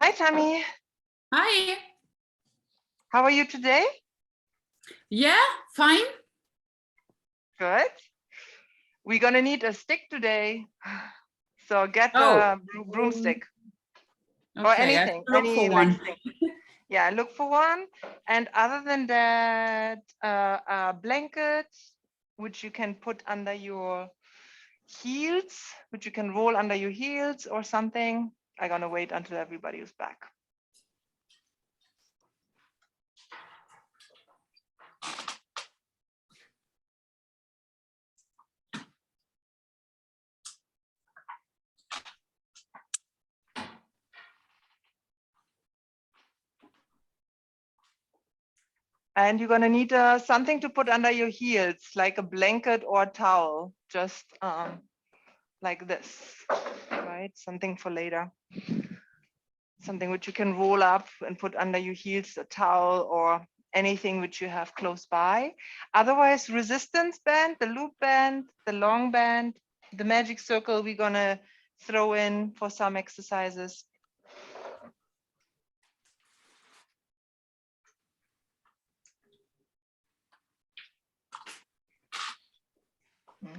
Hi, Tammy. Hi. How are you today? Yeah, fine. Good. We're gonna need a stick today. So get Oh. a broomstick or Okay, I have anything, to look for one. stick. Yeah, look for one. And other than that, a blanket, which you can put under your heels, which you can roll under your heels or something. I'm gonna wait until everybody is back. And you're gonna need something to put under your heels, like a blanket or a towel, just like this, right? Something for later. Something which you can roll up and put under your heels, a towel or anything which you have close by. Otherwise, resistance band, the loop band, the long band, the magic circle we're gonna throw in for some exercises.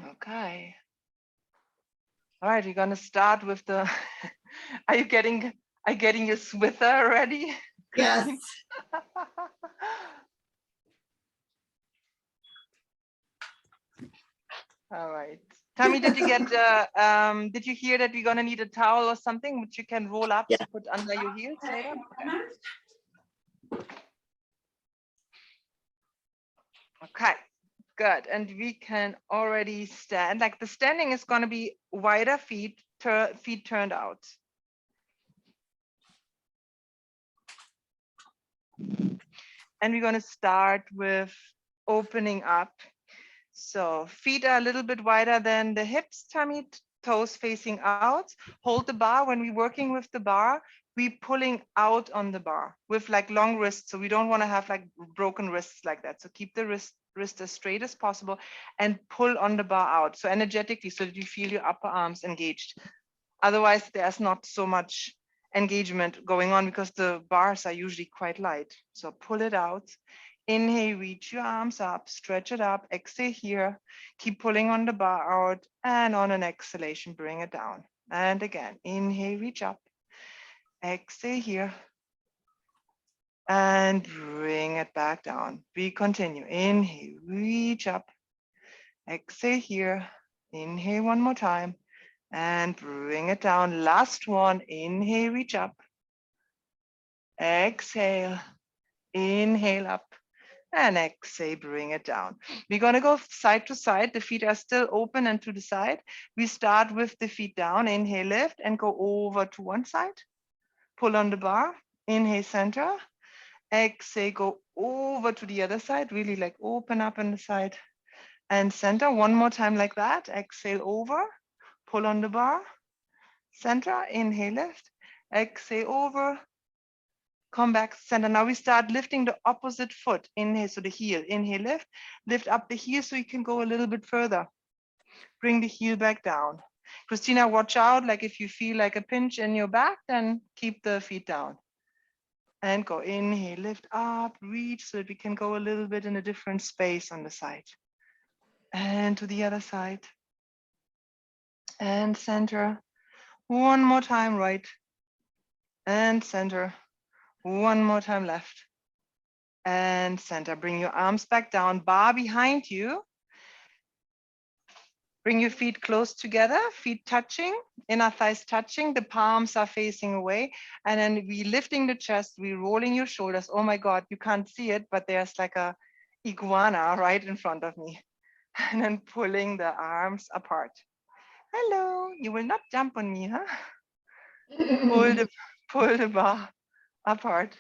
Okay. All right, we're gonna start with the, are you getting your swither ready? Yes. All right. Tammy, did you get, did you hear that we're gonna need a towel or something which you can roll up to put under your heels later? Okay, good. And we can already stand, like the standing is gonna be wider feet, feet turned out. And we're gonna start with opening up. So feet are a little bit wider than the hips, Tammy, toes facing out. Hold the bar. When we're working with the bar, we're pulling out on the bar with like long wrists. So we don't want to have like broken wrists like that. So keep the wrist as straight as possible and pull on the bar out. So energetically, so that you feel your upper arms engaged. Otherwise, there's not so much engagement going on because the bars are usually quite light. So pull it out. Inhale, reach your arms up, stretch it up, exhale here, keep pulling on the bar out, and on an exhalation, bring it down. And again, inhale, reach up, exhale here, and bring it back down. We continue, inhale, reach up, exhale here, inhale one more time, and bring it down. Last one, inhale, reach up, exhale, inhale up, and exhale, bring it down. We're gonna go side to side. The feet are still open and to the side. We start with the feet down, inhale, lift, and go over to one side. Pull on the bar, inhale, center. Exhale, go over to the other side, really like open up in the side and center. One more time like that. Exhale over, pull on the bar, center, inhale, lift, exhale over, come back center. Now we start lifting the opposite foot. Inhale, so the heel, inhale, lift up the heel so you can go a little bit further. Bring the heel back down. Christina, watch out. Like if you feel like a pinch in your back, then keep the feet down. And go inhale, lift up, reach so that we can go a little bit in a different space on the side. And to the other side. And center. One more time, right. And center. One more time, left. And center. Bring your arms back down, bar behind you. Bring your feet close together, feet touching, inner thighs touching, the palms are facing away. And then we lifting the chest, we rolling your shoulders. Oh my God, you can't see it, but there's like a iguana right in front of me. And then pulling the arms apart. Hello, you will not jump on me, huh? Pull the bar apart.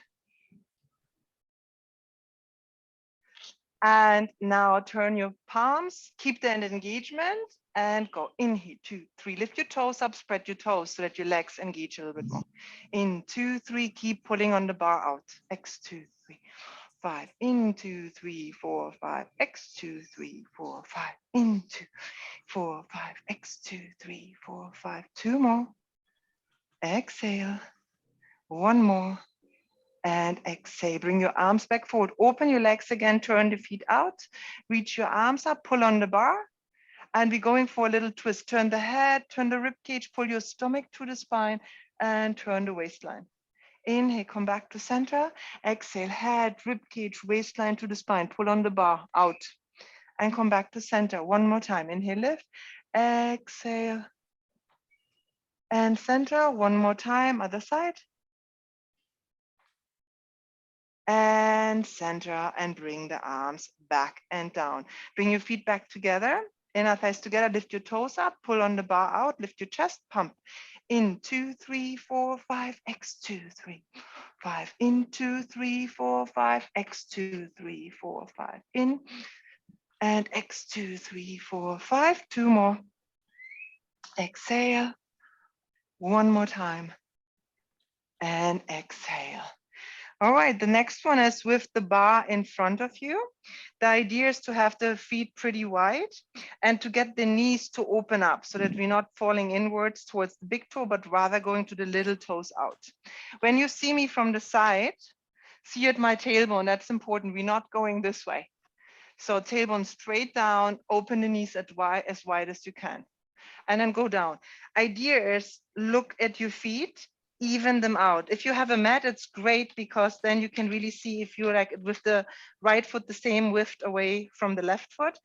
And now turn your palms, keep the engagement and go. Inhale, 2, 3. Lift your toes up, spread your toes so that your legs engage a little bit more. In 2, 3, keep pulling on the bar out. X 2, 3, 5. In 2, 3, 4, 5. X 2, 3, 4, 5. In 2, 4, 5. X 2, 3, 4, 5. 2 more. Exhale. One more. And exhale, bring your arms back forward. Open your legs again, turn the feet out. Reach your arms up, pull on the bar. And we're going for a little twist. Turn the head, turn the rib cage, pull your stomach to the spine, and turn the waistline. Inhale, come back to center. Exhale, head, rib cage, waistline to the spine. Pull on the bar, out. And come back to center. One more time. Inhale, lift. Exhale. And center. One more time. Other side. And center, and bring the arms back and down. Bring your feet back together. Inner thighs together. Lift your toes up. Pull on the bar out. Lift your chest. Pump. In 2, 3, 4, 5. X2, 3, 5. In 2, 3, 4, 5. X2, 3, 4, 5. In. And X2, 3, 4, 5. Two more. Exhale. One more time. And exhale. All right, the next one is with the bar in front of you. The idea is to have the feet pretty wide and to get the knees to open up so that we're not falling inwards towards the big toe, but rather going to the little toes out. When you see me from the side, see at my tailbone, that's important. We're not going this way. So tailbone straight down, open the knees as wide as you can, and then go down. Idea is look at your feet, even them out. If you have a mat, it's great because then you can really see if you're like with the right foot the same width away from the left foot.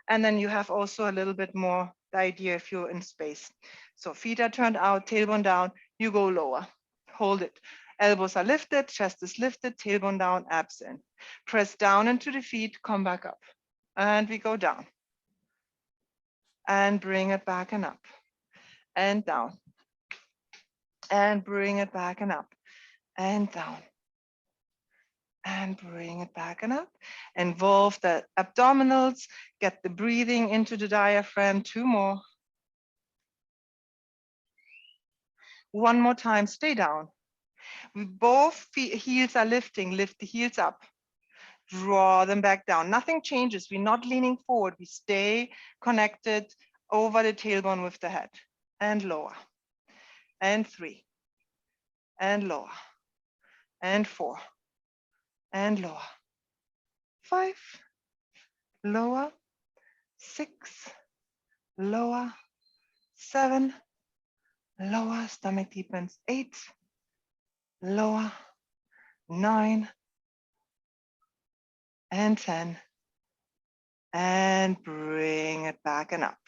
And then you have also a little bit more the idea if you're in space. So feet are turned out, tailbone down, you go lower. Hold it. Elbows are lifted, chest is lifted, tailbone down, abs in. Press down into the feet, come back up. And we go down. And bring it back and up. And down. And bring it back and up. And down. And bring it back and up. Involve the abdominals, get the breathing into the diaphragm. Two more. One more time, stay down. Both heels are lifting, lift the heels up. Draw them back down. Nothing changes. We're not leaning forward. We stay connected over the tailbone with the head. And lower. And 3. And lower. And 4. And lower. 5. Lower. 6. Lower. 7. Lower. Stomach deepens. 8. Lower. 9. And 10. And bring it back and up.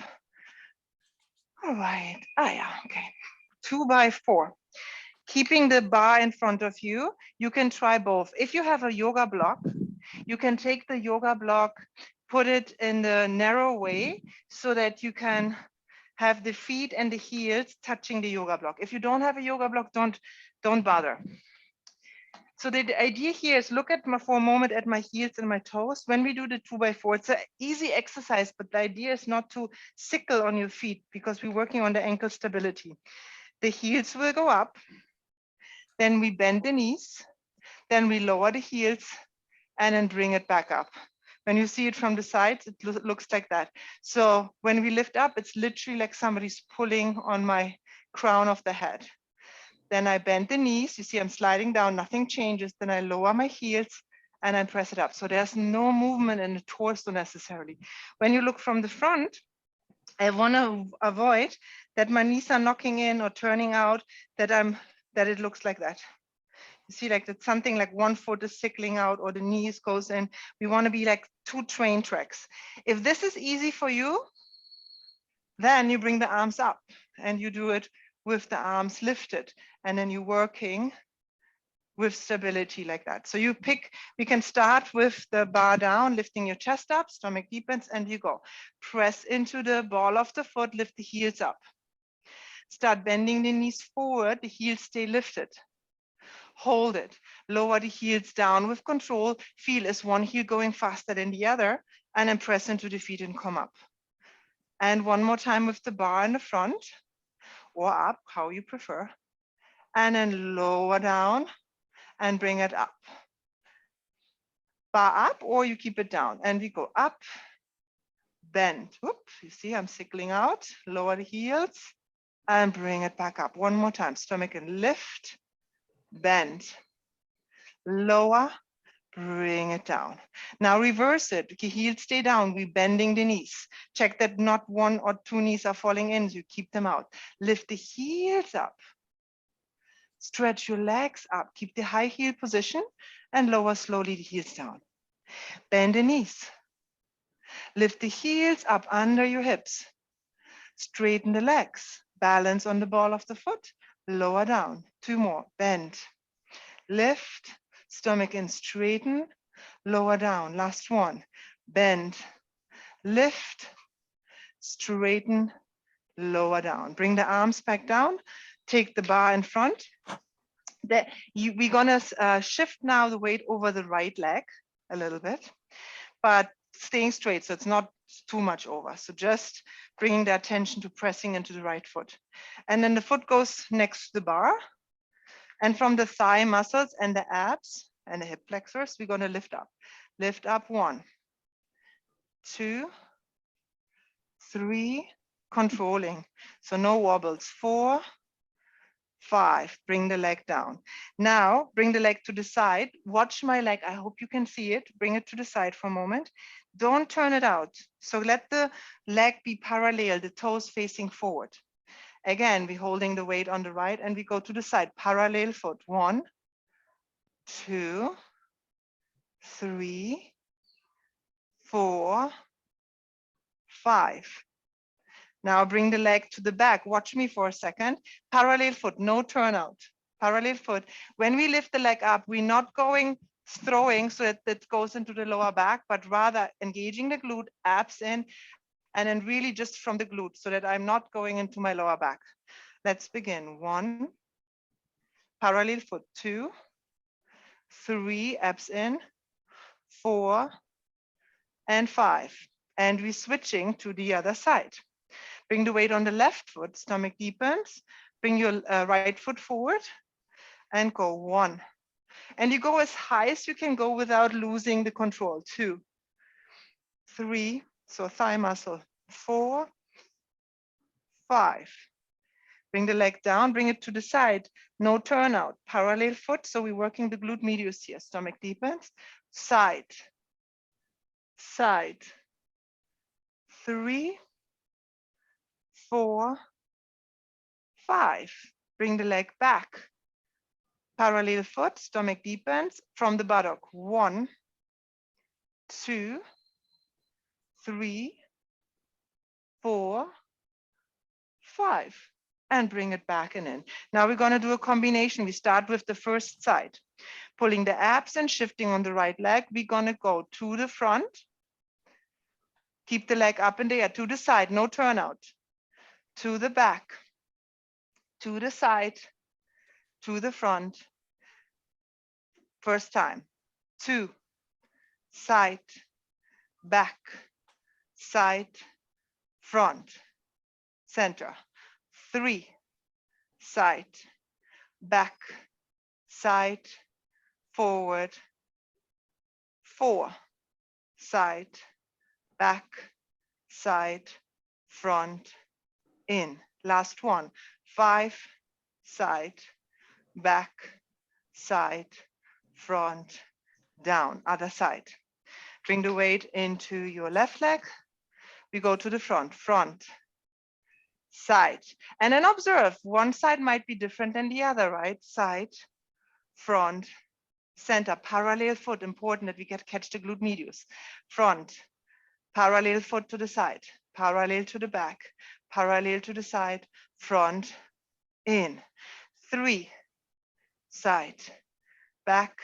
All right. Yeah, okay. 2 by 4. Keeping the bar in front of you, you can try both. If you have a yoga block, you can take the yoga block, put it in the narrow way so that you can have the feet and the heels touching the yoga block. If you don't have a yoga block, don't bother. So the idea here is look at for a moment at my heels and my toes. When we do the 2 by 4, it's an easy exercise, but the idea is not to sickle on your feet because we're working on the ankle stability. The heels will go up, then we bend the knees, then we lower the heels and then bring it back up. When you see it from the sides, it looks like that. So when we lift up, it's literally like somebody's pulling on my crown of the head. Then I bend the knees. You see I'm sliding down, nothing changes. Then I lower my heels and I press it up. So there's no movement in the torso necessarily. When you look from the front, I want to avoid that my knees are knocking in or turning out, that it looks like that. You see, like it's something like one foot is sickling out or the knees goes in. We want to be like 2 train tracks. If this is easy for you, then you bring the arms up and you do it with the arms lifted. And then you're working with stability like that. So you pick, we can start with the bar down, lifting your chest up, stomach deepens, and you go. Press into the ball of the foot, lift the heels up. Start bending the knees forward, the heels stay lifted. Hold it, lower the heels down with control. Feel is one heel going faster than the other, and then press into the feet and come up. And one more time with the bar in the front or up, how you prefer. And then lower down and bring it up. Bar up or you keep it down. And we go up, bend. Whoop, you see I'm sickling out. Lower the heels and bring it back up. One more time, stomach and lift. bend, lower, bring it down. Now reverse it. Okay, heels stay down. We're bending the knees. Check that not one or two knees are falling in. So you keep them out. Lift the heels up. Stretch your legs up. Keep the high heel position and lower slowly the heels down. Bend the knees. Lift the heels up under your hips. Straighten the legs. Balance on the ball of the foot. Lower down. Two more. Bend. Lift. Stomach in. Straighten. Lower down. Last one. Bend. Lift. Straighten. Lower down. Bring the arms back down. Take the bar in front. We're gonna shift now the weight over the right leg a little bit, but staying straight, so it's not too much over. So just bringing the attention to pressing into the right foot. And then the foot goes next to the bar. And from the thigh muscles and the abs and the hip flexors, we're gonna lift up. Lift up 1, 2, 3, controlling. So no wobbles. 4, 5, bring the leg down. Now bring the leg to the side. Watch my leg. I hope you can see it. Bring it to the side for a moment. Don't turn it out. So let the leg be parallel, the toes facing forward. Again, we're holding the weight on the right and we go to the side. Parallel foot. 1, 2, 3, 4, 5. Now bring the leg to the back. Watch me for a second. Parallel foot, no turnout. Parallel foot. When we lift the leg up, we're not going throwing so that it goes into the lower back, but rather engaging the glute, abs in, and then really just from the glute so that I'm not going into my lower back. Let's begin. 1, parallel foot. 2, 3, abs in, 4, and 5. And we're switching to the other side. Bring the weight on the left foot, stomach deepens. Bring your right foot forward and go. 1. And you go as high as you can go without losing the control. 2, 3, so thigh muscle. 4, 5. Bring the leg down, bring it to the side. No turnout, parallel foot. So we're working the glute medius here. Stomach deepens, side, side. 3, 4, 5. Bring the leg back. Parallel foot, stomach deepens from the buttock. 1, 2, 3, 4, 5. And bring it back and in. Now we're going to do a combination. We start with the first side. Pulling the abs and shifting on the right leg. We're going to go to the front. Keep the leg up in the air. To the side, no turnout. To the back. To the side. To the front. First time. 2, side, back, side, front, center. 3, side, back, side, forward. 4, side, back, side, front, in. Last one. 5, side, back, side, front, down. Other side. Bring the weight into your left leg. We go to the front, side. And then observe, one side might be different than the other, right? Side, front, center, parallel foot. Important that we catch the glute medius. Front, parallel foot to the side, parallel to the back, parallel to the side, front, in. 3, side, back,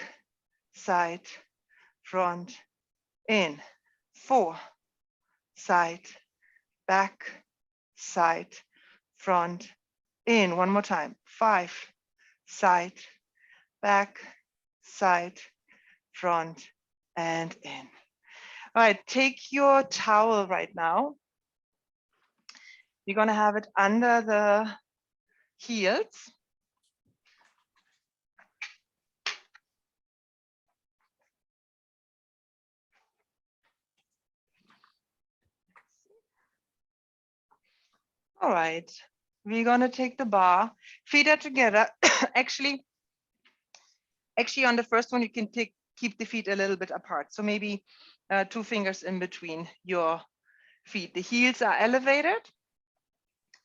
side, front, in. 4, side, back, side, front, in. One more time. 5, side, back, side, front, and in. All right, take your towel right now. You're gonna have it under the heels. All right, we're gonna take the bar, feet are together. Actually, Actually, on the first one, you can keep the feet a little bit apart. So maybe 2 fingers in between your feet. The heels are elevated.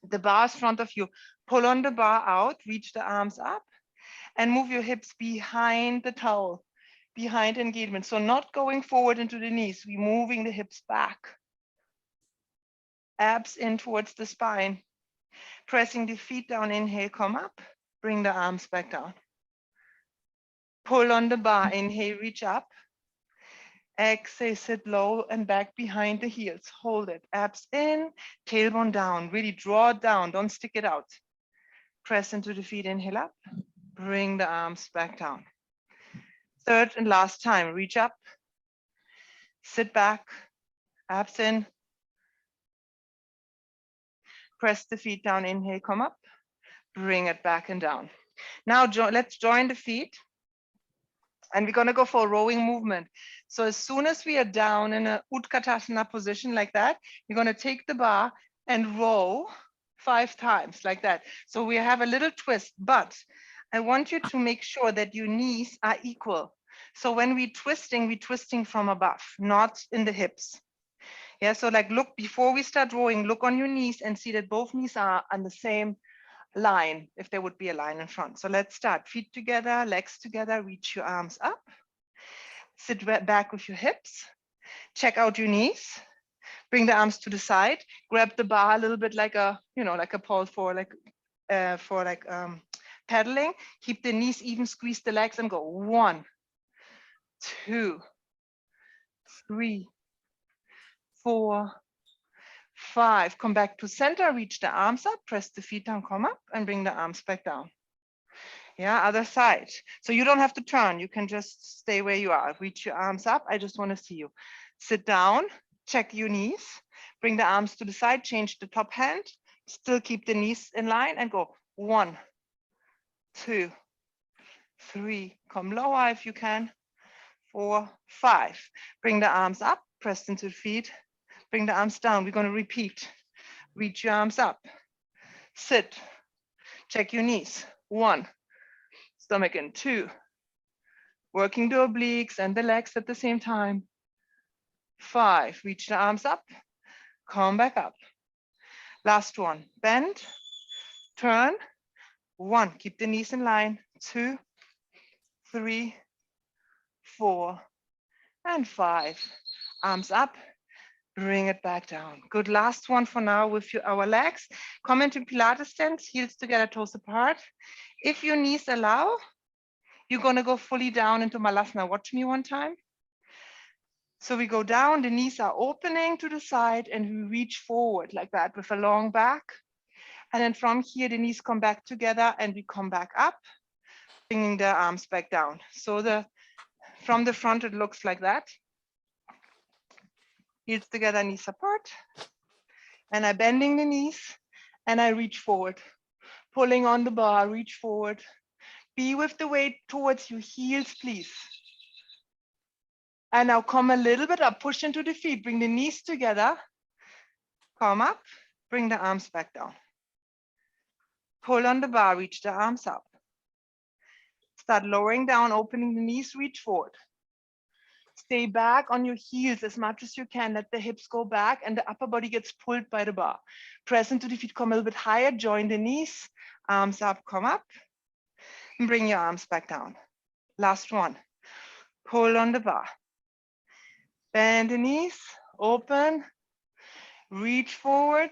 The bar is in front of you. Pull on the bar out, reach the arms up, and move your hips behind the towel, behind engagement. So not going forward into the knees, we're moving the hips back. Abs in towards the spine. Pressing the feet down, inhale, come up, bring the arms back down. Pull on the bar, inhale, reach up. Exhale, sit low and back behind the heels. Hold it, abs in, tailbone down. Really draw it down, don't stick it out. Press into the feet, inhale up, bring the arms back down. Third and last time, reach up, sit back, abs in. Press the feet down, inhale, come up, bring it back and down. Now let's join the feet. And we're gonna go for a rowing movement. So as soon as we are down in a Utkatasana position like that, you're gonna take the bar and row 5 times like that. So we have a little twist, but I want you to make sure that your knees are equal. So when we're twisting from above, not in the hips. Yeah, so like look, before we start rowing, look on your knees and see that both knees are on the same line, if there would be a line in front. So let's start. Feet together, legs together, reach your arms up. Sit back with your hips. Check out your knees. Bring the arms to the side. Grab the bar a little bit like a, like a pole for pedaling. Keep the knees even, squeeze the legs and go. 1, 2, 3, 4, 5. Come back to center, reach the arms up, press the feet down, come up and bring the arms back down. Yeah, other side. So you don't have to turn. You can just stay where you are. Reach your arms up. I just want to see you. Sit down, check your knees, bring the arms to the side, change the top hand, still keep the knees in line and go. 1, 2, 3, come lower if you can. 4, 5. Bring the arms up, press into the feet, bring the arms down. We're going to repeat. Reach your arms up, sit, check your knees. 1, stomach in. 2, working the obliques and the legs at the same time. 5, reach the arms up, come back up. Last one, bend, turn. 1, keep the knees in line. 2, 3, 4, and 5. Arms up, bring it back down. Good, last one for now with our legs. Come into Pilates stance, heels together, toes apart. If your knees allow, you're gonna go fully down into Malasana. Watch me one time. So we go down, the knees are opening to the side and we reach forward like that with a long back. And then from here, the knees come back together and we come back up, bringing the arms back down. So from the front, it looks like that. Heels together, knees apart. And I'm bending the knees and I reach forward. Pulling on the bar, reach forward. Be with the weight towards your heels, please. And now come a little bit up, push into the feet, bring the knees together. Come up, bring the arms back down. Pull on the bar, reach the arms up. Start lowering down, opening the knees, reach forward. Stay back on your heels as much as you can. Let the hips go back and the upper body gets pulled by the bar. Press into the feet, come a little bit higher, join the knees, arms up, come up, and bring your arms back down. Last one, pull on the bar. Bend the knees, open, reach forward,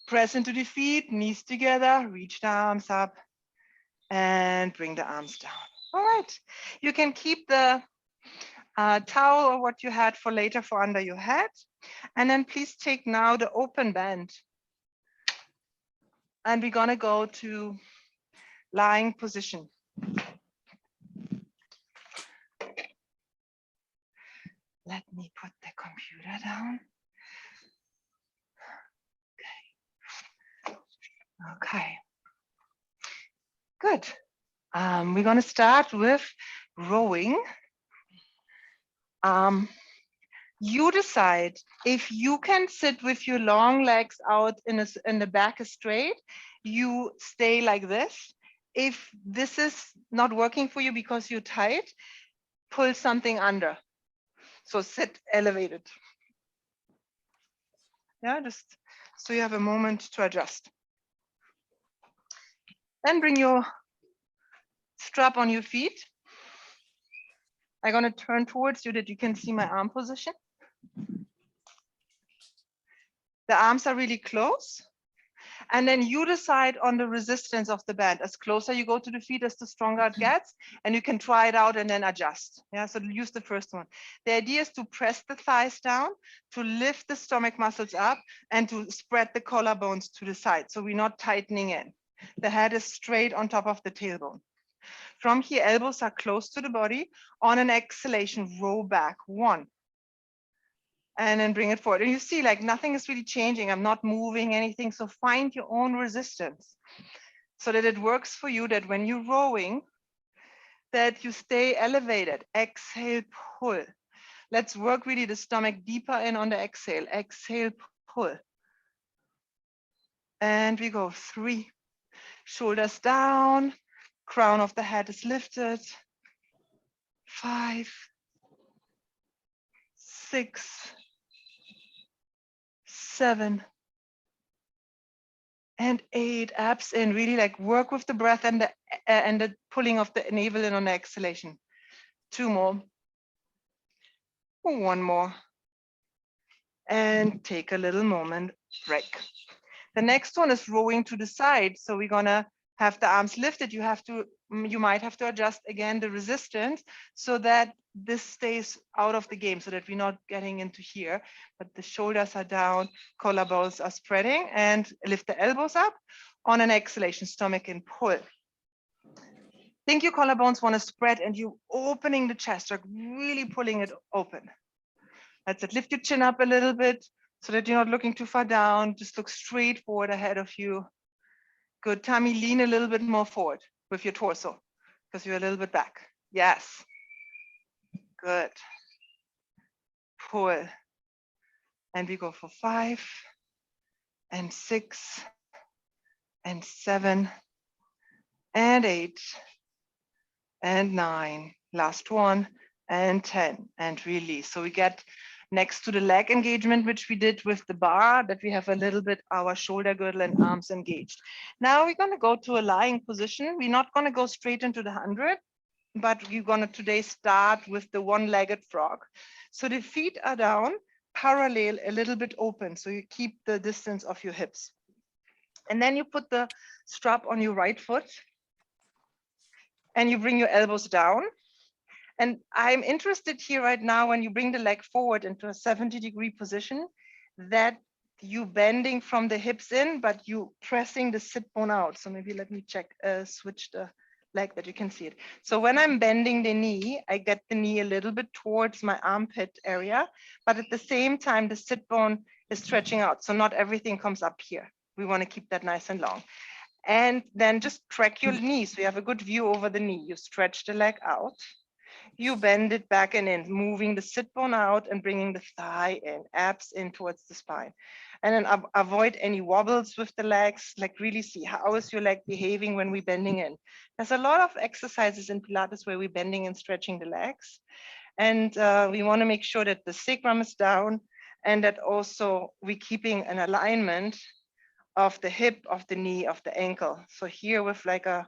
press into the feet, knees together, reach the arms up, and bring the arms down. All right, you can keep the towel or what you had for later for under your head. And then please take now the open bend. And we're gonna go to lying position. Let me put the computer down. Okay. Good. We're gonna start with rowing. You decide if you can sit with your long legs out in the back straight, you stay like this. If this is not working for you because you're tight, pull something under. So sit elevated. Yeah, just so you have a moment to adjust. Then bring your strap on your feet. I'm going to turn towards you that you can see my arm position. The arms are really close. And then you decide on the resistance of the band. As closer you go to the feet, as the stronger it gets. And you can try it out and then adjust. Yeah, so use the first one. The idea is to press the thighs down, to lift the stomach muscles up, and to spread the collarbones to the side. So we're not tightening in. The head is straight on top of the tailbone. From here, elbows are close to the body. On an exhalation, roll back. 1. And then bring it forward. And you see, like, nothing is really changing. I'm not moving anything. So find your own resistance so that it works for you, that when you're rowing, that you stay elevated. Exhale, pull. Let's work really the stomach deeper in on the exhale. Exhale, pull. And we go 3. Shoulders down. Crown of the head is lifted. 5, 6, 7, and 8. Abs in. Really like work with the breath and the pulling of the navel in on the exhalation. 2 more. 1 more. And take a little moment, break. The next one is rowing to the side. So we're gonna have the arms lifted. You might have to adjust again the resistance so that this stays out of the game, so that we're not getting into here, but the shoulders are down, collarbones are spreading, and lift the elbows up. On an exhalation, stomach in, pull. Think your collarbones want to spread and you opening the chest, like really pulling it open. That's it. Lift your chin up a little bit so that you're not looking too far down. Just look straight forward ahead of you. Good. Tummy, lean a little bit more forward with your torso because you're a little bit back. Yes. Good. Pull. And we go for 5 and 6 and 7 and 8 and 9. Last one and 10 and release. So we get next to the leg engagement, which we did with the bar, that we have a little bit our shoulder girdle and arms engaged. Now we're going to go to a lying position. We're not going to go straight into the 100, but we're going to today start with the one-legged frog. So the feet are down, parallel, a little bit open. So you keep the distance of your hips. And then you put the strap on your right foot and you bring your elbows down. And I'm interested here right now, when you bring the leg forward into a 70-degree position, that you bending from the hips in, but you pressing the sit bone out. So maybe let me switch the leg that you can see it. So when I'm bending the knee, I get the knee a little bit towards my armpit area, but at the same time, the sit bone is stretching out. So not everything comes up here. We want to keep that nice and long. And then just track your knee. So you have a good view over the knee. You stretch the leg out. You bend it back and in, moving the sit bone out and bringing the thigh in, abs in towards the spine. And then avoid any wobbles with the legs, like really see how is your leg behaving when we're bending in. There's a lot of exercises in Pilates where we're bending and stretching the legs. And we want to make sure that the sacrum is down and that also we're keeping an alignment of the hip, of the knee, of the ankle. So here with like a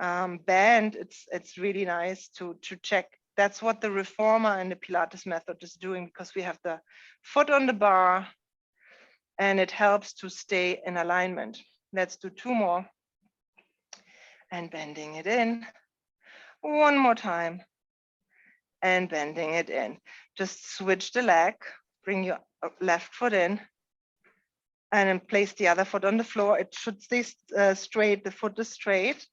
band, it's really nice to check. That's what the reformer and the Pilates method is doing, because we have the foot on the bar and it helps to stay in alignment. Let's do 2 more. And bending it in. 1 more time. And bending it in. Just switch the leg, bring your left foot in, and then place the other foot on the floor. It should stay straight, the foot is straight.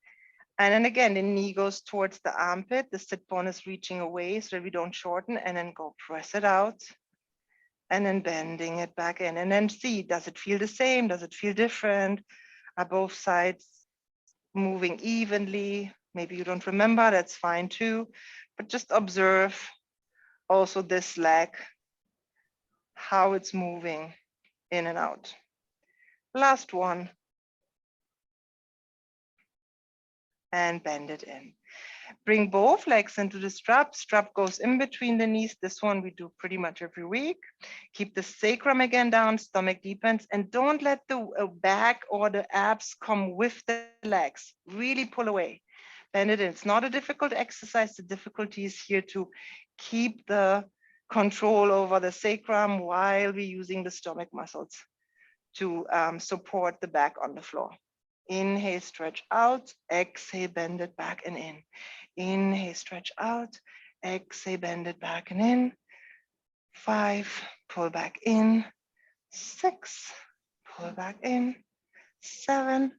And then again, the knee goes towards the armpit, the sit bone is reaching away so that we don't shorten, and then go press it out, and then bending it back in. And then see, does it feel the same? Does it feel different? Are both sides moving evenly? Maybe you don't remember, that's fine too. But just observe also this leg, how it's moving in and out. Last one. and bend it in. Bring both legs into the strap. Strap goes in between the knees. This one we do pretty much every week. Keep the sacrum again down, stomach deepens, and don't let the back or the abs come with the legs. Really pull away. Bend it in. It's not a difficult exercise. The difficulty is here to keep the control over the sacrum while we're using the stomach muscles to support the back on the floor. Inhale, stretch out. Exhale, bend it back and in. Inhale, stretch out. Exhale, bend it back and in. 5, pull back in. 6, pull back in. 7,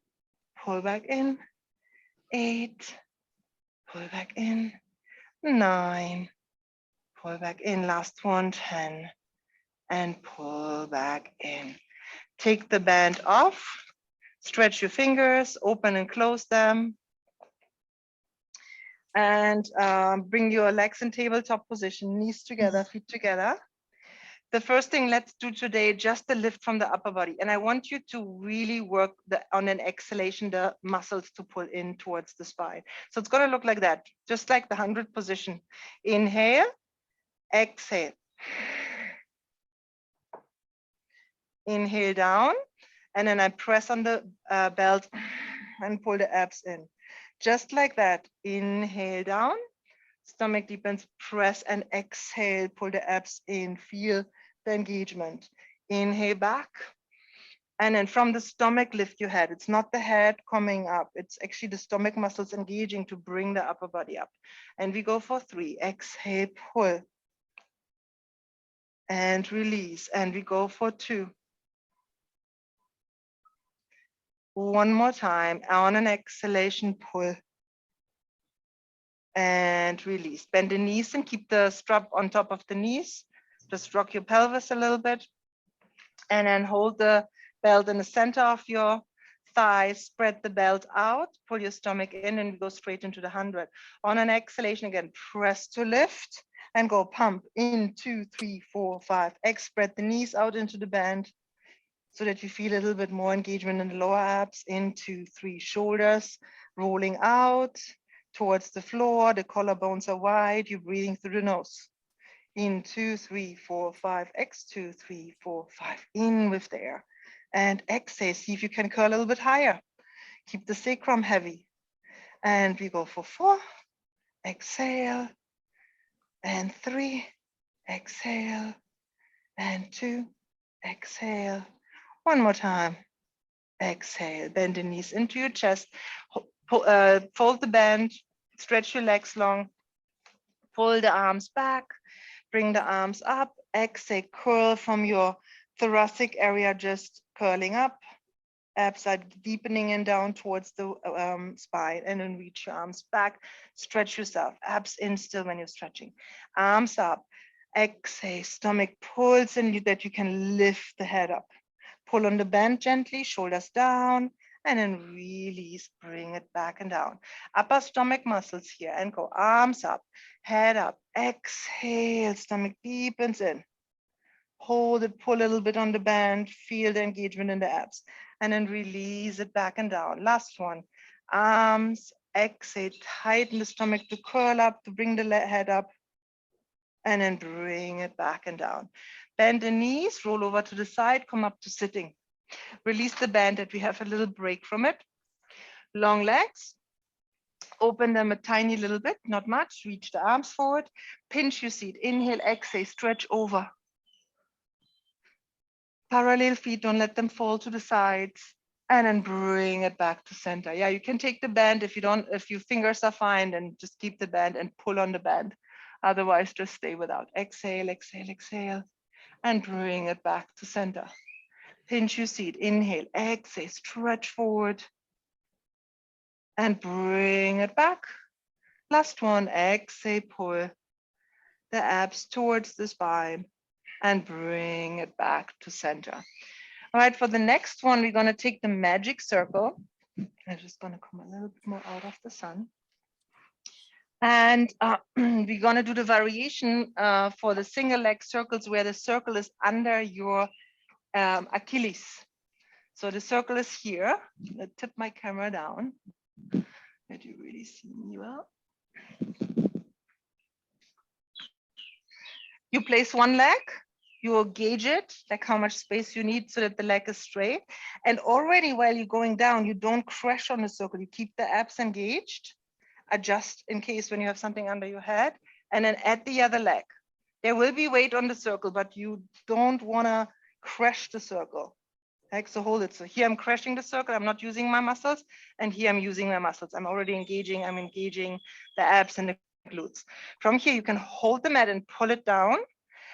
pull back in. 8, pull back in. 9, pull back in. Last one, 10, and pull back in. Take the band off. Stretch your fingers, open and close them. And bring your legs in tabletop position, knees together, feet together. The first thing let's do today, just the lift from the upper body. And I want you to really work on an exhalation, the muscles to pull in towards the spine. So it's gonna look like that, just like the 100 position. Inhale, exhale. Inhale down, and then I press on the belt and pull the abs in. Just like that, inhale down, stomach deepens, press and exhale, pull the abs in, feel the engagement. Inhale back, and then from the stomach, lift your head. It's not the head coming up, it's actually the stomach muscles engaging to bring the upper body up. And we go for 3, exhale, pull, and release, and we go for 2. One more time, on an exhalation, pull, and release. Bend the knees and keep the strap on top of the knees. Just rock your pelvis a little bit. And then hold the belt in the center of your thighs, spread the belt out, pull your stomach in, and go straight into the 100. On an exhalation again, press to lift and go pump in 2, 3, 4, 5. Spread the knees out into the band so that you feel a little bit more engagement in the lower abs. In 2, 3, shoulders rolling out towards the floor. The collarbones are wide. You're breathing through the nose. In 2, 3, 4, 5. 2, 3, 4, 5. In with the air. And exhale. See if you can curl a little bit higher. Keep the sacrum heavy. And we go for 4. Exhale. And 3. Exhale. And 2. Exhale. One more time. Exhale. Bend the knees into your chest. Fold the band. Stretch your legs long. Pull the arms back. Bring the arms up. Exhale. Curl from your thoracic area, just curling up. Abs are deepening and down towards the spine, and then reach your arms back. Stretch yourself. Abs in still when you're stretching. Arms up. Exhale. Stomach pulls in that you can lift the head up. Pull on the band gently, shoulders down, and then release, bring it back and down. Upper stomach muscles here, and go arms up, head up. Exhale, stomach deepens in. Hold it, pull a little bit on the band, feel the engagement in the abs, and then release it back and down. Last one, arms, exhale, tighten the stomach to curl up, to bring the head up, and then bring it back and down. Bend the knees, roll over to the side, come up to sitting. Release the band that we have a little break from it. Long legs, open them a tiny little bit, not much. Reach the arms forward, pinch your seat. Inhale, exhale, stretch over. Parallel feet, don't let them fall to the sides. And then bring it back to center. Yeah, you can take the band if your fingers are fine, then just keep the band and pull on the band. Otherwise, just stay without. Exhale, exhale, exhale, and bring it back to center. Pinch your seat. Inhale, exhale, stretch forward, and bring it back. Last one, exhale, pull the abs towards the spine, and bring it back to center. All right, for the next one, we're gonna take the magic circle. I'm just gonna come a little bit more out of the sun. And we're gonna do the variation for the single leg circles where the circle is under your Achilles. So the circle is here. I'll tip my camera down. That you really see me well. You place one leg, you will gauge it, like how much space you need so that the leg is straight. And already while you're going down, you don't crash on the circle. You keep the abs engaged, adjust in case when you have something under your head, and then add the other leg. There will be weight on the circle, but you don't wanna crash the circle. Like, so hold it. So here I'm crashing the circle, I'm not using my muscles, and here I'm using my muscles. I'm already engaging, I'm engaging the abs and the glutes. From here, you can hold the mat and pull it down.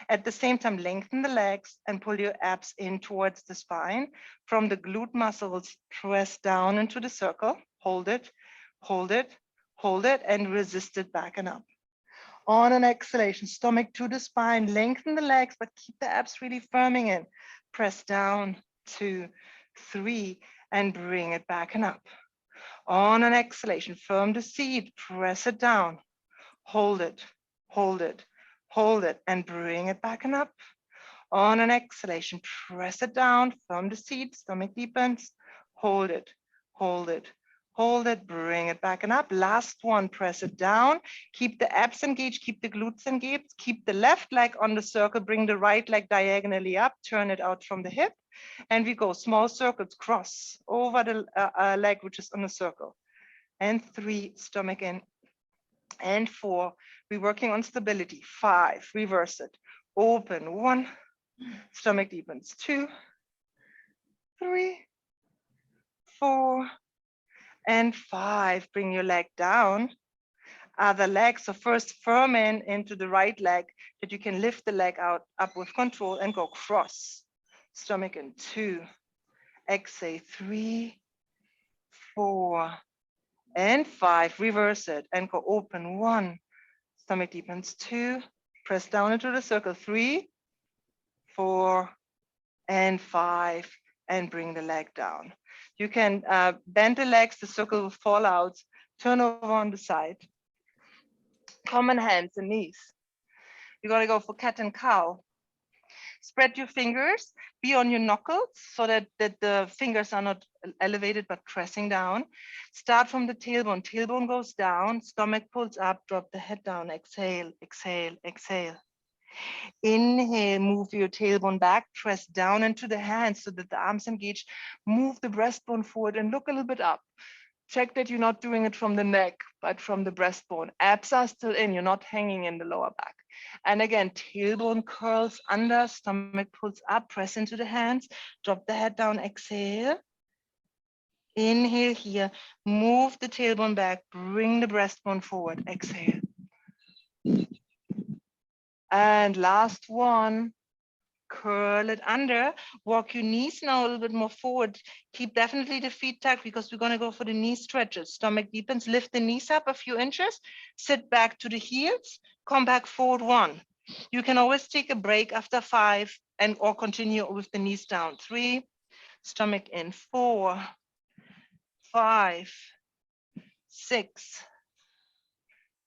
At the same time, lengthen the legs and pull your abs in towards the spine. From the glute muscles, press down into the circle, hold it, hold it, hold it, and resist it back and up. On an exhalation, stomach to the spine, lengthen the legs, but keep the abs really firming in. Press down, 2, 3, and bring it back and up. On an exhalation, firm the seat, press it down, hold it, hold it, hold it, and bring it back and up. On an exhalation, press it down, firm the seat, stomach deepens, hold it, hold it, hold it, bring it back and up. Last one, press it down, keep the abs engaged, keep the glutes engaged, keep the left leg on the circle, bring the right leg diagonally up, turn it out from the hip, and we go small circles, cross over the leg which is on the circle. And 3, stomach in. And 4, we're working on stability. 5, reverse it, open, 1, stomach deepens, 2, 3, 4, and 5. Bring your leg down. Other leg. So first firm in into the right leg that you can lift the leg out up with control and go cross. Stomach in, 2. Exhale, 3, 4, and 5. Reverse it and go open, 1. Stomach deepens, 2. Press down into the circle, 3, 4, and 5, and bring the leg down. You can bend the legs, the circle will fall out, turn over on the side. Common hands and knees. You're gonna go for cat and cow. Spread your fingers, be on your knuckles so that the fingers are not elevated but pressing down. Start from the tailbone. Tailbone goes down, stomach pulls up, drop the head down, exhale, exhale, exhale. Inhale, move your tailbone back, press down into the hands so that the arms engage. Move the breastbone forward and look a little bit up. Check that you're not doing it from the neck, but from the breastbone. Abs are still in, you're not hanging in the lower back. And again, tailbone curls under, stomach pulls up, press into the hands, drop the head down, exhale. Inhale here, move the tailbone back, bring the breastbone forward, exhale. And last one, curl it under, walk your knees now a little bit more forward. Keep definitely the feet tucked because we're gonna go for the knee stretches. Stomach deepens, lift the knees up a few inches, sit back to the heels, come back forward 1. You can always take a break after 5 and or continue with the knees down. 3, stomach in, 4, 5, 6,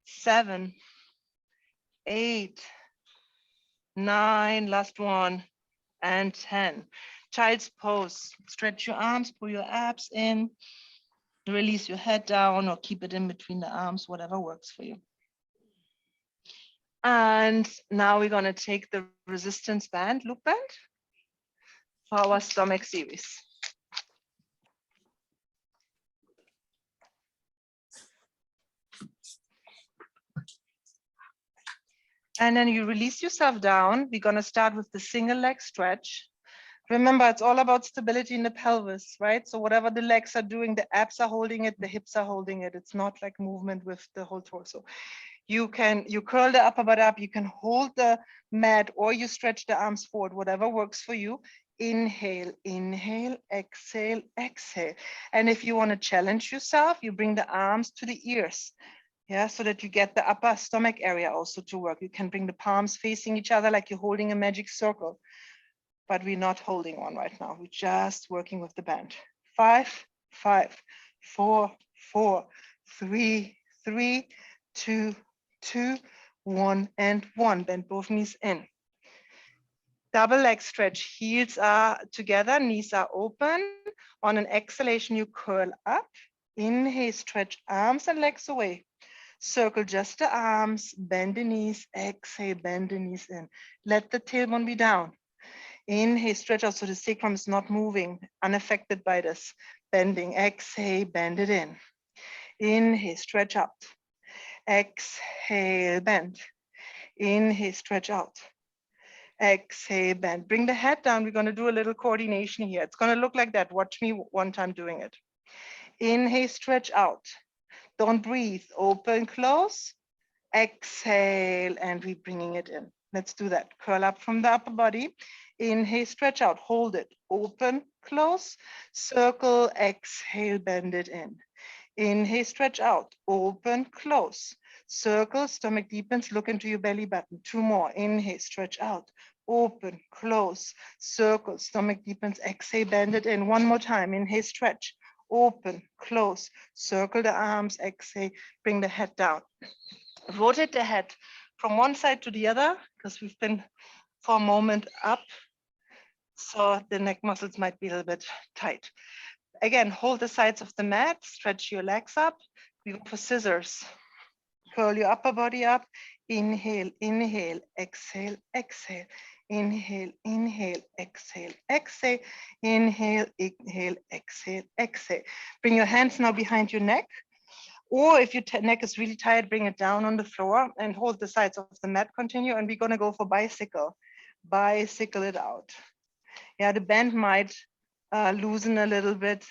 7, 8, 9, last one, and 10. Child's pose. Stretch your arms, pull your abs in, release your head down or keep it in between the arms, whatever works for you. And now we're gonna take the resistance band, loop band, for our stomach series. And then you release yourself down. We're gonna start with the single leg stretch. Remember, it's all about stability in the pelvis, right? So whatever the legs are doing, the abs are holding it, the hips are holding it. It's not like movement with the whole torso. You curl the upper butt up, you can hold the mat or you stretch the arms forward, whatever works for you. Inhale, inhale, exhale, exhale. And if you want to challenge yourself, you bring the arms to the ears. Yeah, so that you get the upper stomach area also to work. You can bring the palms facing each other like you're holding a magic circle. But we're not holding one right now. We're just working with the band. 5, 5, 4, 4, 3, 3, 2, 2, 1, and 1. Bend both knees in. Double leg stretch. Heels are together, knees are open. On an exhalation, you curl up. Inhale, stretch arms and legs away. Circle just the arms, bend the knees, exhale, bend the knees in. Let the tailbone be down. Inhale, stretch out so the sacrum is not moving, unaffected by this bending. Exhale, bend it in. Inhale, stretch out. Exhale, bend. Inhale, stretch out. Exhale, bend. Bring the head down. We're going to do a little coordination here. It's going to look like that. Watch me one time doing it. Inhale, stretch out. Don't breathe. Open, close. Exhale, and we're bringing it in. Let's do that. Curl up from the upper body. Inhale, stretch out. Hold it. Open, close. Circle, exhale, bend it in. Inhale, stretch out. Open, close. Circle, stomach deepens. Look into your belly button. 2 more. Inhale, stretch out. Open, close. Circle, stomach deepens. Exhale, bend it in. 1 more time. Inhale, stretch. Open, close. Circle the arms. Exhale, bring the head down. Rotate the head from one side to the other because we've been for a moment up. So the neck muscles might be a little bit tight. Again, hold the sides of the mat, stretch your legs up. We go for scissors. Curl your upper body up. Inhale, inhale, exhale, exhale. Inhale, inhale, exhale, exhale. Inhale, inhale, exhale, exhale. Bring your hands now behind your neck. Or if your neck is really tired, bring it down on the floor and hold the sides of the mat. Continue. And we're going to go for bicycle. Bicycle it out. Yeah, the band might loosen a little bit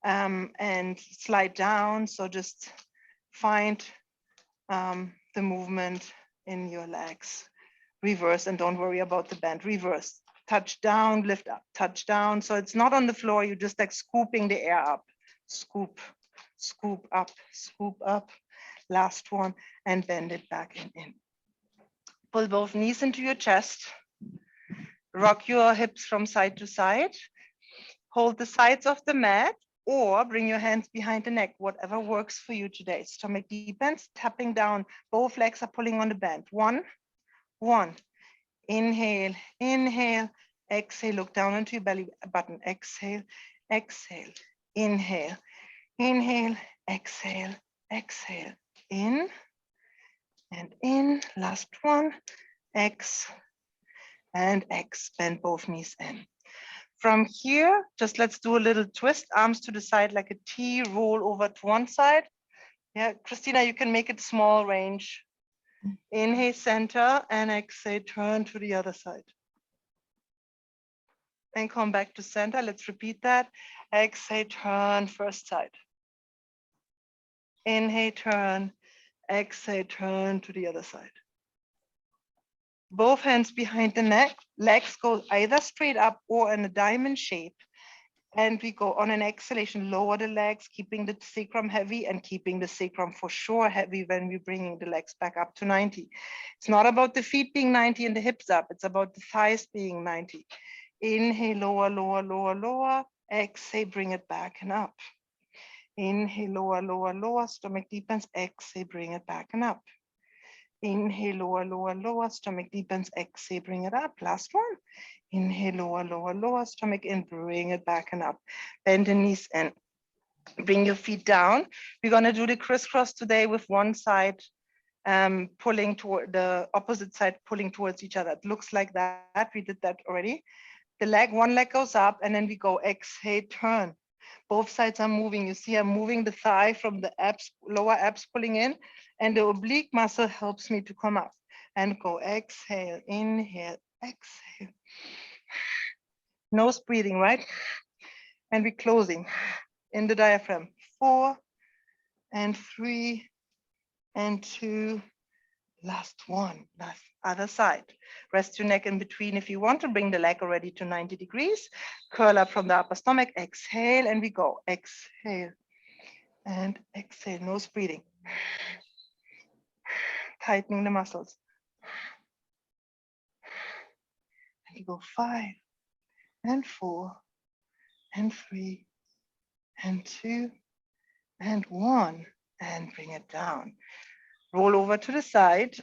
and slide down. So just find the movement in your legs. Reverse and don't worry about the bend. Reverse. Touch down, lift up, touch down. So it's not on the floor. You're just like scooping the air up. Scoop, scoop up, scoop up. Last one and bend it back and in. Pull both knees into your chest. Rock your hips from side to side. Hold the sides of the mat or bring your hands behind the neck, whatever works for you today. Stomach deepens, tapping down. Both legs are pulling on the band. 1, 1. Inhale, inhale, exhale. Look down into your belly button. Exhale, exhale. Inhale, inhale, exhale, exhale. In and in. Last one. X and X. Bend both knees in. From here, just let's do a little twist, arms to the side like a T, roll over to one side. Yeah, Christina, you can make it small range. Inhale, center, and exhale, turn to the other side. And come back to center. Let's repeat that. Exhale, turn, first side. Inhale, turn, exhale, turn to the other side. Both hands behind the neck, legs go either straight up or in a diamond shape. And we go on an exhalation, lower the legs, keeping the sacrum heavy and keeping the sacrum for sure heavy when we're bringing the legs back up to 90. It's not about the feet being 90 and the hips up. It's about the thighs being 90. Inhale, lower, lower, lower, lower. Exhale, bring it back and up. Inhale, lower, lower, lower. Stomach deepens. Exhale, bring it back and up. Inhale, lower, lower, lower. Stomach deepens. Exhale, bring it up. Last one. Inhale, lower, lower, lower. Stomach in. Bring it back and up. Bend the knees and bring your feet down. We're going to do the crisscross today with one side pulling toward the opposite side, pulling towards each other. It looks like that. We did that already. The leg, one leg goes up and then we go exhale, turn. Both sides are moving. You see, I'm moving the thigh from the abs, lower abs pulling in, and the oblique muscle helps me to come up. And go exhale, inhale, exhale. Nose breathing, right? And we're closing in the diaphragm. 4 and 3 and 2. Last one, last other side. Rest your neck in between if you want to bring the leg already to 90 degrees. Curl up from the upper stomach. Exhale and we go. Exhale and exhale. Nose breathing. Tightening the muscles. And you go 5 and 4 and 3 and 2 and 1 and bring it down. Roll over to the side.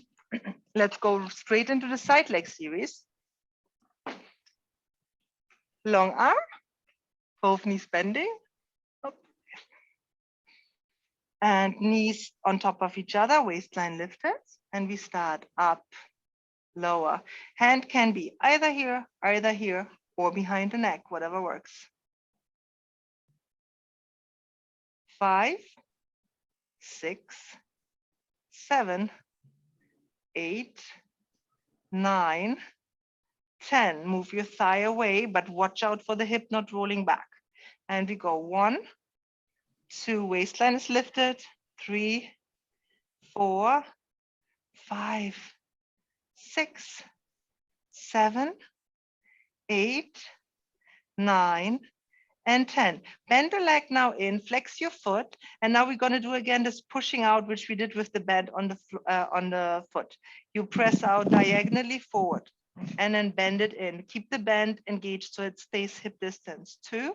Let's go straight into the side leg series. Long arm, both knees bending. Up. And knees on top of each other, waistline lifted. And we start up, lower. Hand can be either here, or behind the neck, whatever works. 5, 6, 7, 8, 9, 10. Move your thigh away, but watch out for the hip not rolling back. And we go 1, 2, waistline is lifted, 3, 4, 5, 6, 7, 8, 9, and 10. Bend the leg now in, flex your foot, and now we're going to do again this pushing out, which we did with the bend on the foot. You press out diagonally forward, and then bend it in. Keep the bend engaged so it stays hip distance. 2,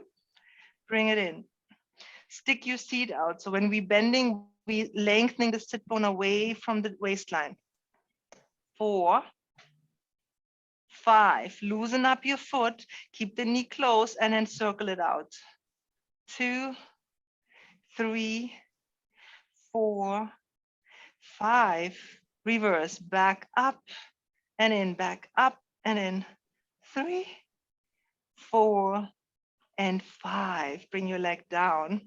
bring it in. Stick your seat out. So when we're bending, we lengthening the sit bone away from the waistline. 4, 5, loosen up your foot, keep the knee close, and then circle it out. 2, 3, 4, 5, reverse, back up and in, back up and in. 3, 4, and 5. Bring your leg down.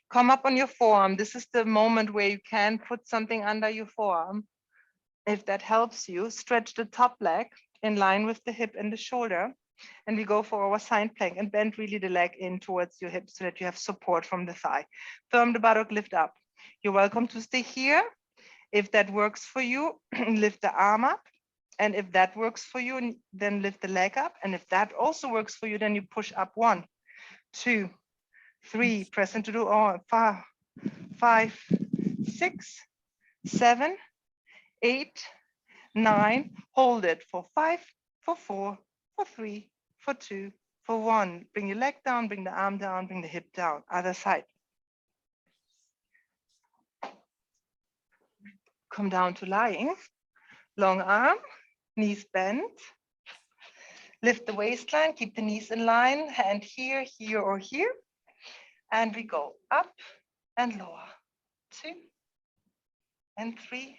Come up on your forearm. This is the moment where you can put something under your forearm. If that helps you, stretch the top leg in line with the hip and the shoulder. And we go for our side plank and bend really the leg in towards your hip so that you have support from the thigh. Firm the buttock, lift up. You're welcome to stay here. If that works for you, lift the arm up. And if that works for you, then lift the leg up. And if that also works for you, then you push up 1, 2, 3, press into the arm, 5, 6, 7, 8, 9, hold it for 5, for 4, for 3, for 2, for 1. Bring your leg down, bring the arm down, bring the hip down. Other side. Come down to lying. Long arm, knees bent. Lift the waistline, keep the knees in line, hand here, here, or here. And we go up and lower. 2 and 3.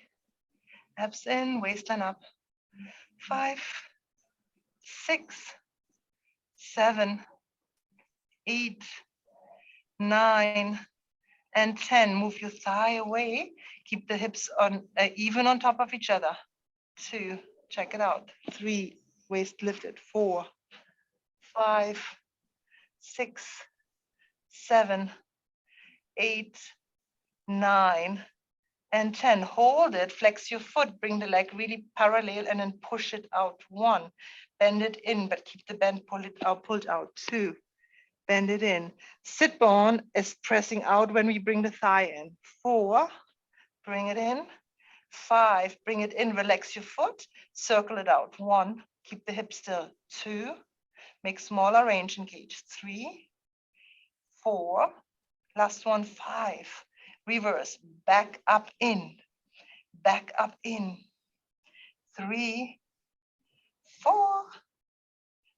Abs in, waistline up. 5, 6, 7, 8, 9, and 10. Move your thigh away. Keep the hips on even on top of each other. 2, check it out. 3, waist lifted. 4, 5, 6, 7, 8, 9, and 10. Hold it, flex your foot, bring the leg really parallel and then push it out. 1, bend it in, but keep the bend pulled out. 2, bend it in. Sit bone is pressing out when we bring the thigh in. 4, bring it in. 5, bring it in, relax your foot, circle it out. 1, keep the hip still. 2, make smaller range, engage. 3, 4, last one, 5. Reverse, back up in, 3, 4,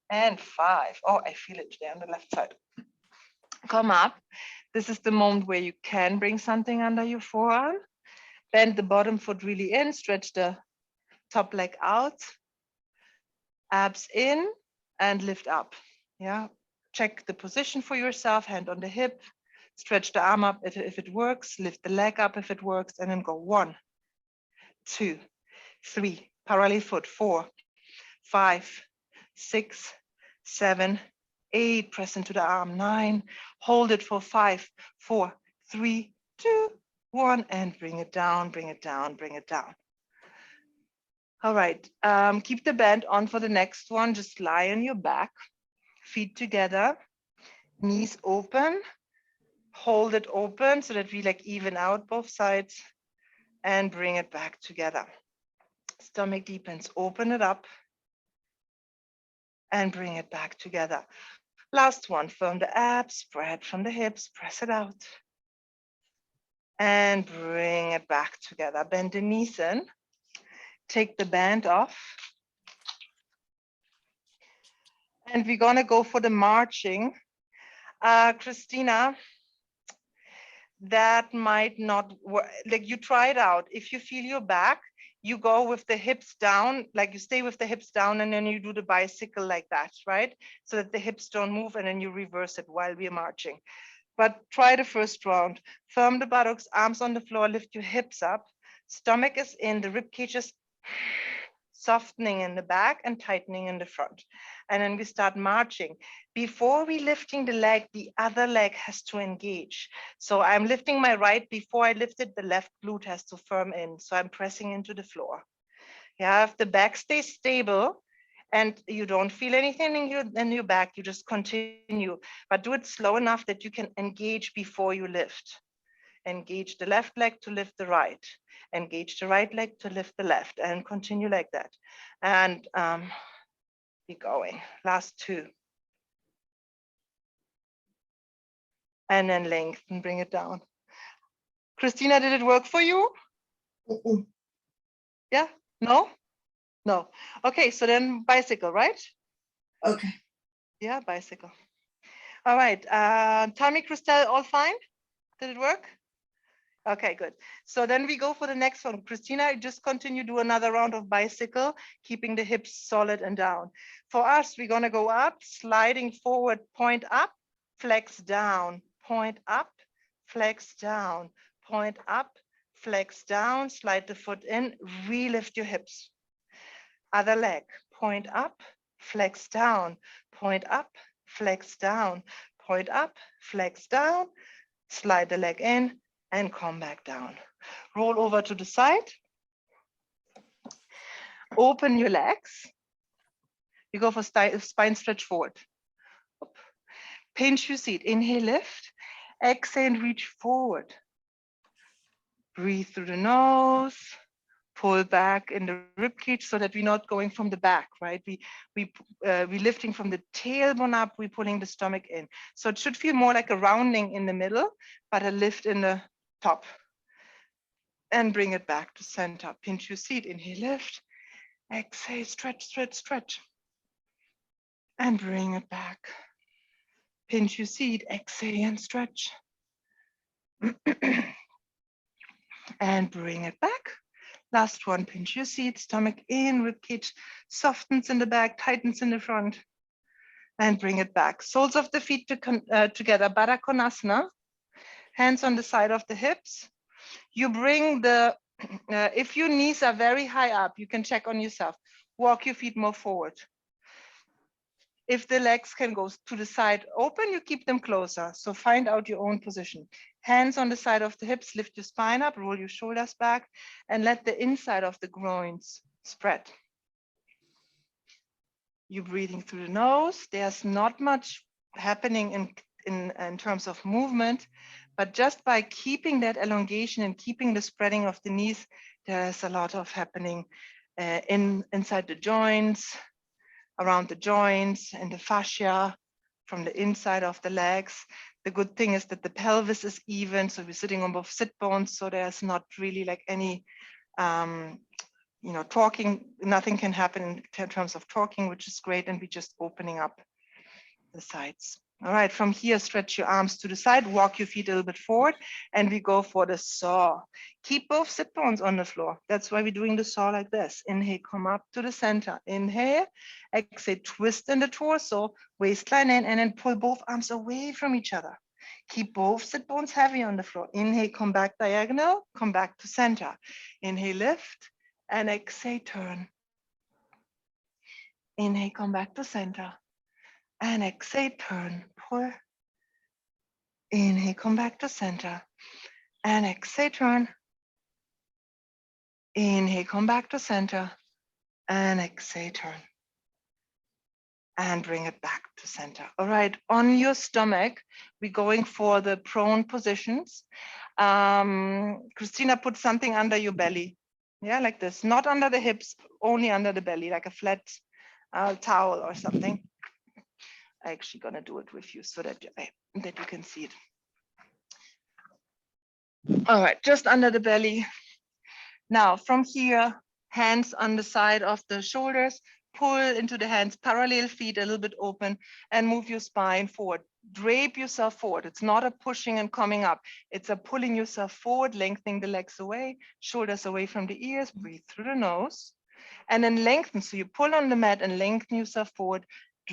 and 5. Oh, I feel it there on the left side. Come up. This is the moment where you can bring something under your forearm. Bend the bottom foot really in, stretch the top leg out, abs in, and lift up. Yeah, check the position for yourself, hand on the hip, stretch the arm up if it works, lift the leg up if it works, and then go 1, 2, 3, parallel foot, 4, 5, 6, 7, 8, press into the arm, 9, hold it for 5, 4, 3, 2, 1, and bring it down, bring it down, bring it down. All right, keep the band on for the next one. Just lie on your back, feet together, knees open, hold it open so that we like even out both sides and bring it back together. Stomach deepens, open it up and bring it back together. Last one, firm the abs, spread from the hips, press it out and bring it back together. Bend the knees in, take the band off. And we're gonna go for the marching. Christina, that might not work. Like, you try it out. If you feel your back, you go with the hips down, like you stay with the hips down, and then you do the bicycle like that, right? So that the hips don't move, and then you reverse it while we're marching. But try the first round. Firm the buttocks, arms on the floor, lift your hips up. Stomach is in, the rib cage is softening in the back and tightening in the front. And then we start marching. Before we lifting the leg, the other leg has to engage. So I'm lifting my right. Before I lift it, the left glute has to firm in. So I'm pressing into the floor. Yeah, if the back stays stable and you don't feel anything in your back, you just continue, but do it slow enough that you can engage before you lift. Engage the left leg to lift the right. Engage the right leg to lift the left, and continue like that. And keep going. Last two. And then lengthen, bring it down. Christina, did it work for you? Yeah? No? No. Okay, so then bicycle, right? Okay. Yeah, bicycle. All right. Tammy, Christelle, all fine? Did it work? Okay, good. So then we go for the next one. Christina, just continue, do another round of bicycle, keeping the hips solid and down. For us, we're gonna go up, sliding forward, point up, flex down, point up, flex down, point up, flex down, slide the foot in, relift your hips. Other leg, point up, flex down, point up, flex down, point up, flex down, slide the leg in, and come back down. Roll over to the side. Open your legs. You go for spine stretch forward. Pinch your seat. Inhale, lift. Exhale and reach forward. Breathe through the nose. Pull back in the rib cage so that we're not going from the back, right? We're lifting from the tailbone up. We're pulling the stomach in. So it should feel more like a rounding in the middle, but a lift in the top. And bring it back to center. Pinch your seat. Inhale, lift. Exhale, stretch, stretch, stretch. And bring it back. Pinch your seat. Exhale and stretch. And bring it back. Last one. Pinch your seat. Stomach in. Ribcage softens in the back, tightens in the front. And bring it back. Soles of the feet together. Baddha Konasana. Hands on the side of the hips. You bring the, if your knees are very high up, you can check on yourself. Walk your feet more forward. If the legs can go to the side open, you keep them closer. So find out your own position. Hands on the side of the hips, lift your spine up, roll your shoulders back, and let the inside of the groins spread. You're breathing through the nose. There's not much happening in terms of movement, but just by keeping that elongation and keeping the spreading of the knees, there's a lot of happening inside the joints, around the joints and the fascia, from the inside of the legs. The good thing is that the pelvis is even, so we're sitting on both sit bones, so there's not really like any talking, nothing can happen in terms of talking, which is great, and we're just opening up the sides. All right, from here, stretch your arms to the side, walk your feet a little bit forward, and we go for the saw. Keep both sit bones on the floor. That's why we're doing the saw like this. Inhale, come up to the center. Inhale, exhale, twist in the torso, waistline in, and then pull both arms away from each other. Keep both sit bones heavy on the floor. Inhale, come back diagonal, come back to center. Inhale, lift, and exhale, turn. Inhale, come back to center. And exhale, turn, pull. Inhale, come back to center. And exhale, turn. Inhale, come back to center. And exhale, turn. And bring it back to center. All right, on your stomach, we're going for the prone positions. Christina, put something under your belly. Yeah, like this. Not under the hips, only under the belly, like a flat towel or something. I'm actually gonna do it with you so that you can see it. All right, just under the belly. Now from here, hands on the side of the shoulders, pull into the hands, parallel feet a little bit open, and move your spine forward. Drape yourself forward. It's not a pushing and coming up. It's a pulling yourself forward, lengthening the legs away, shoulders away from the ears, breathe through the nose, and then lengthen. So you pull on the mat and lengthen yourself forward,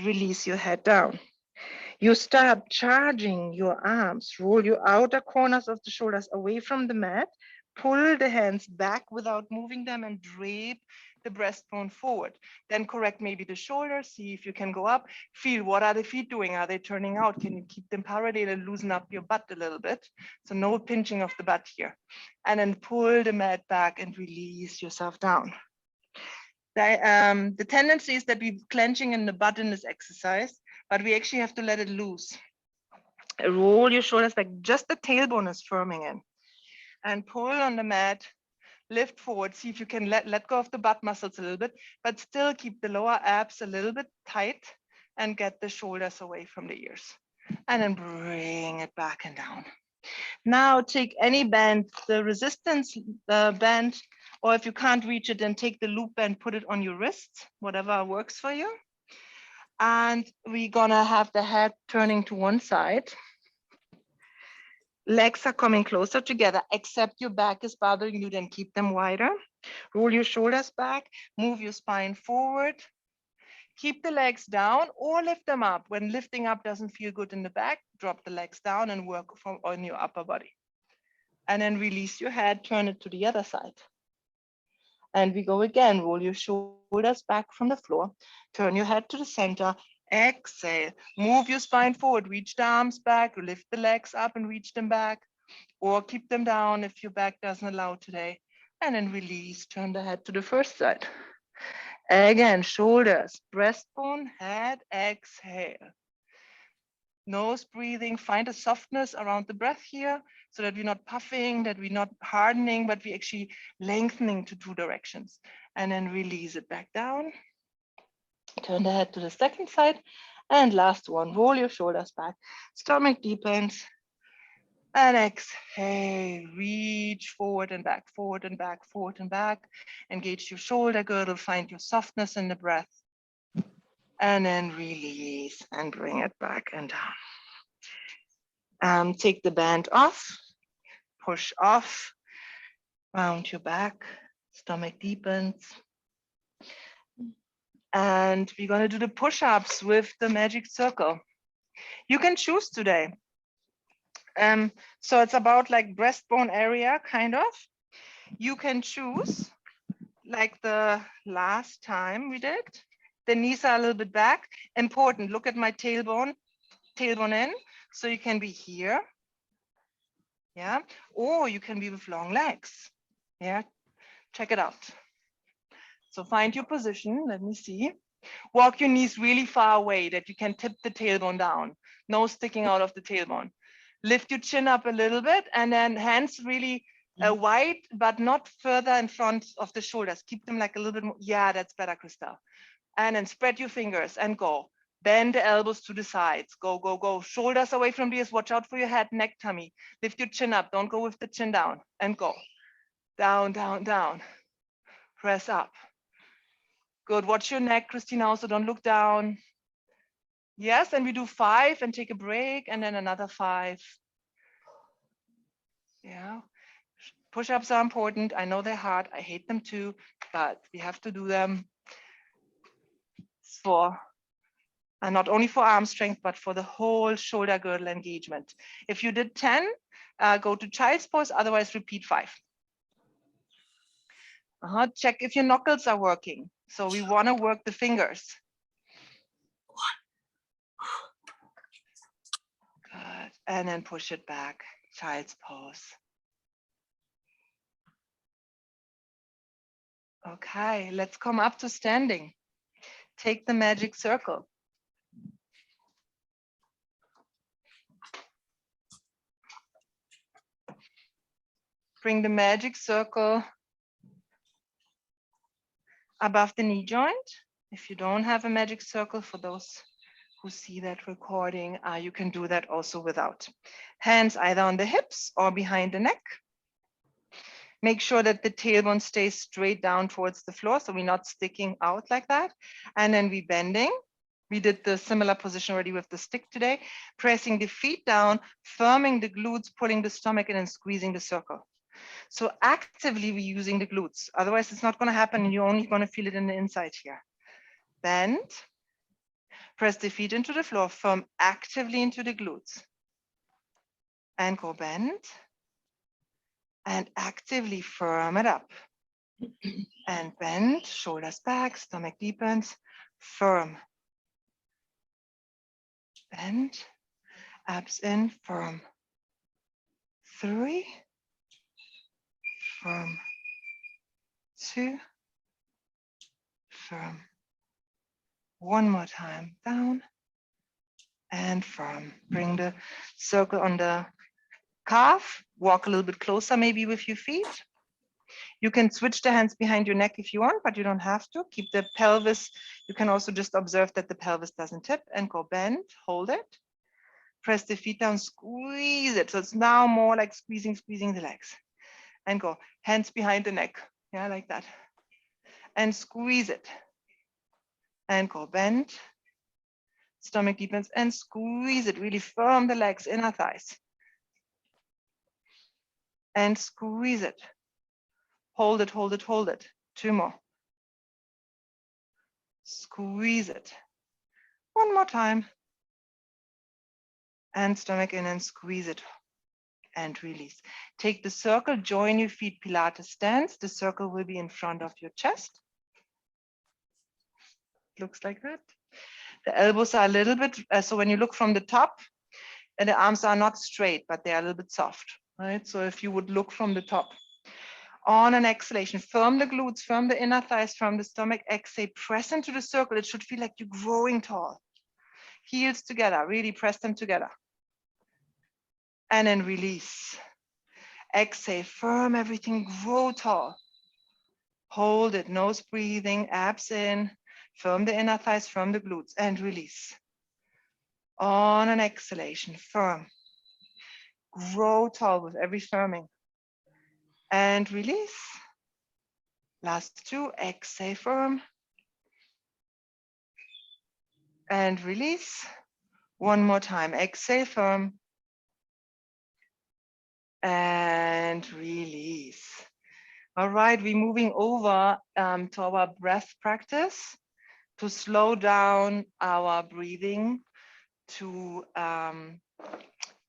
release your head down. You start charging your arms, roll your outer corners of the shoulders away from the mat, pull the hands back without moving them, and drape the breastbone forward. Then correct maybe the shoulders, see if you can go up, feel what are the feet doing? Are they turning out? Can you keep them parallel and loosen up your butt a little bit? So no pinching of the butt here. And then pull the mat back and release yourself down. The tendency is that we're clenching in the butt in this exercise, but we actually have to let it loose. Roll your shoulders back, just the tailbone is firming in. And pull on the mat, lift forward, see if you can let go of the butt muscles a little bit, but still keep the lower abs a little bit tight and get the shoulders away from the ears. And then bring it back and down. Now take any band, the resistance band, or if you can't reach it, then take the loop band, put it on your wrists, whatever works for you. And we're gonna have the head turning to one side. Legs are coming closer together, except your back is bothering you, then keep them wider. Roll your shoulders back, move your spine forward. Keep the legs down or lift them up. When lifting up doesn't feel good in the back, drop the legs down and work on your upper body. And then release your head, turn it to the other side. And we go again, roll your shoulders back from the floor, turn your head to the center, exhale, move your spine forward, reach the arms back, lift the legs up and reach them back, or keep them down if your back doesn't allow today. And then release, turn the head to the first side. Again, shoulders, breastbone, head, exhale. Nose breathing, find a softness around the breath here so that we're not puffing, that we're not hardening, but we're actually lengthening to two directions. And then release it back down. Turn the head to the second side. And last one, roll your shoulders back. Stomach deepens. And exhale, reach forward and back, forward and back, forward and back. Engage your shoulder girdle, find your softness in the breath. And then release and bring it back and down. Take the band off, push off, round your back, stomach deepens. And we're gonna do the push-ups with the magic circle. You can choose today. So it's about like breastbone area, kind of. You can choose, like the last time we did. The knees are a little bit back. Important, look at my tailbone in. So you can be here, yeah, or you can be with long legs, yeah. Check it out. So find your position, let me see. Walk your knees really far away that you can tip the tailbone down, no sticking out of the tailbone. Lift your chin up a little bit and then hands really wide, but not further in front of the shoulders. Keep them like a little bit more. Yeah, that's better, Christelle. And then spread your fingers and go. Bend the elbows to the sides. Go, go, go. Shoulders away from the ears. Watch out for your head, neck, tummy. Lift your chin up. Don't go with the chin down. And go. Down, down, down. Press up. Good. Watch your neck, Christina, also don't look down. Yes, and we do 5 and take a break and then another 5. Yeah. Push-ups are important. I know they're hard. I hate them too, but we have to do them for, and not only for arm strength, but for the whole shoulder girdle engagement. If you did 10, go to child's pose, otherwise repeat 5. Check if your knuckles are working. So we want to work the fingers. Good. And then push it back, child's pose. Okay, let's come up to standing. Take the magic circle. Bring the magic circle above the knee joint. If you don't have a magic circle, for those who see that recording, you can do that also without. Hands either on the hips or behind the neck. Make sure that the tailbone stays straight down towards the floor, so we're not sticking out like that. And then we bending. We did the similar position already with the stick today, pressing the feet down, firming the glutes, pulling the stomach in and squeezing the circle. So actively we're using the glutes. Otherwise it's not going to happen and you're only going to feel it in the inside here. Bend, press the feet into the floor, firm actively into the glutes. And go bend. And actively firm it up. And bend, shoulders back, stomach deepens, firm. Bend, abs in, firm. 3, firm. 2, firm. One more time, down and firm. Bring the circle on the calf, walk a little bit closer maybe with your feet. You can switch the hands behind your neck if you want, but you don't have to. Keep the pelvis. You can also just observe that the pelvis doesn't tip and go bend, hold it. Press the feet down, squeeze it. So it's now more like squeezing the legs. And go, hands behind the neck. Yeah, like that. And squeeze it. And go bend. Stomach deepens and squeeze it. Really firm the legs, inner thighs. And squeeze it. Hold it, hold it, hold it. 2 more. Squeeze it. 1 more time. And stomach in and squeeze it. And release. Take the circle, join your feet, Pilates stance. The circle will be in front of your chest. Looks like that. The elbows are a little bit, so when you look from the top, and the arms are not straight, but they are a little bit soft, right? So if you would look from the top. On an exhalation, firm the glutes, firm the inner thighs, firm the stomach, exhale, press into the circle. It should feel like you're growing tall. Heels together, really press them together. And then release. Exhale, firm everything, grow tall. Hold it, nose breathing, abs in, firm the inner thighs, firm the glutes, and release. On an exhalation, firm. Grow tall with every firming. And release. Last 2, exhale, firm. And release. 1 more time, exhale, firm. And release. All right, we're moving over to our breath practice to slow down our breathing, to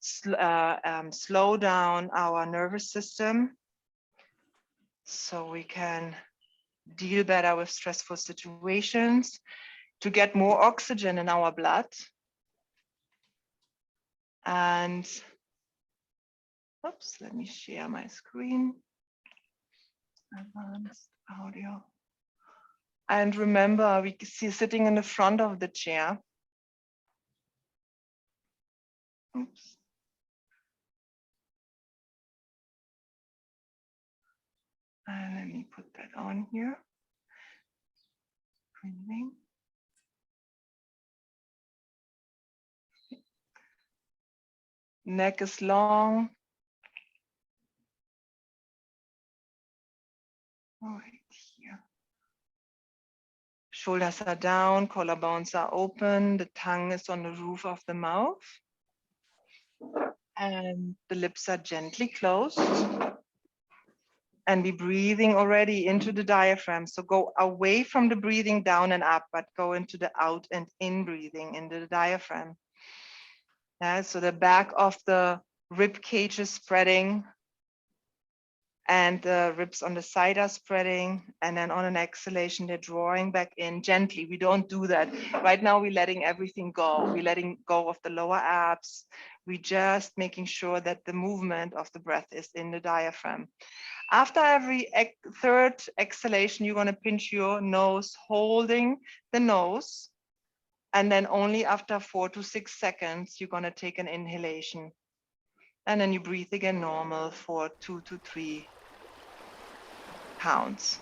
slow down our nervous system so we can deal better with stressful situations, to get more oxygen in our blood. And oops, let me share my screen. Advanced audio. And remember, we see sitting in the front of the chair. Oops. And let me put that on here. Breathing. Neck is long. Right here. Shoulders are down, collarbones are open, the tongue is on the roof of the mouth. And the lips are gently closed. And we're breathing already into the diaphragm. So go away from the breathing down and up, but go into the out and in breathing into the diaphragm. Yeah, so the back of the rib cage is spreading and the ribs on the side are spreading. And then on an exhalation, they're drawing back in gently. We don't do that. Right now, we're letting everything go. We're letting go of the lower abs. We're just making sure that the movement of the breath is in the diaphragm. After every third exhalation, you're going to pinch your nose, holding the nose. And then only after 4 to 6 seconds, you're going to take an inhalation. And then you breathe again normal for 2 to 3 counts.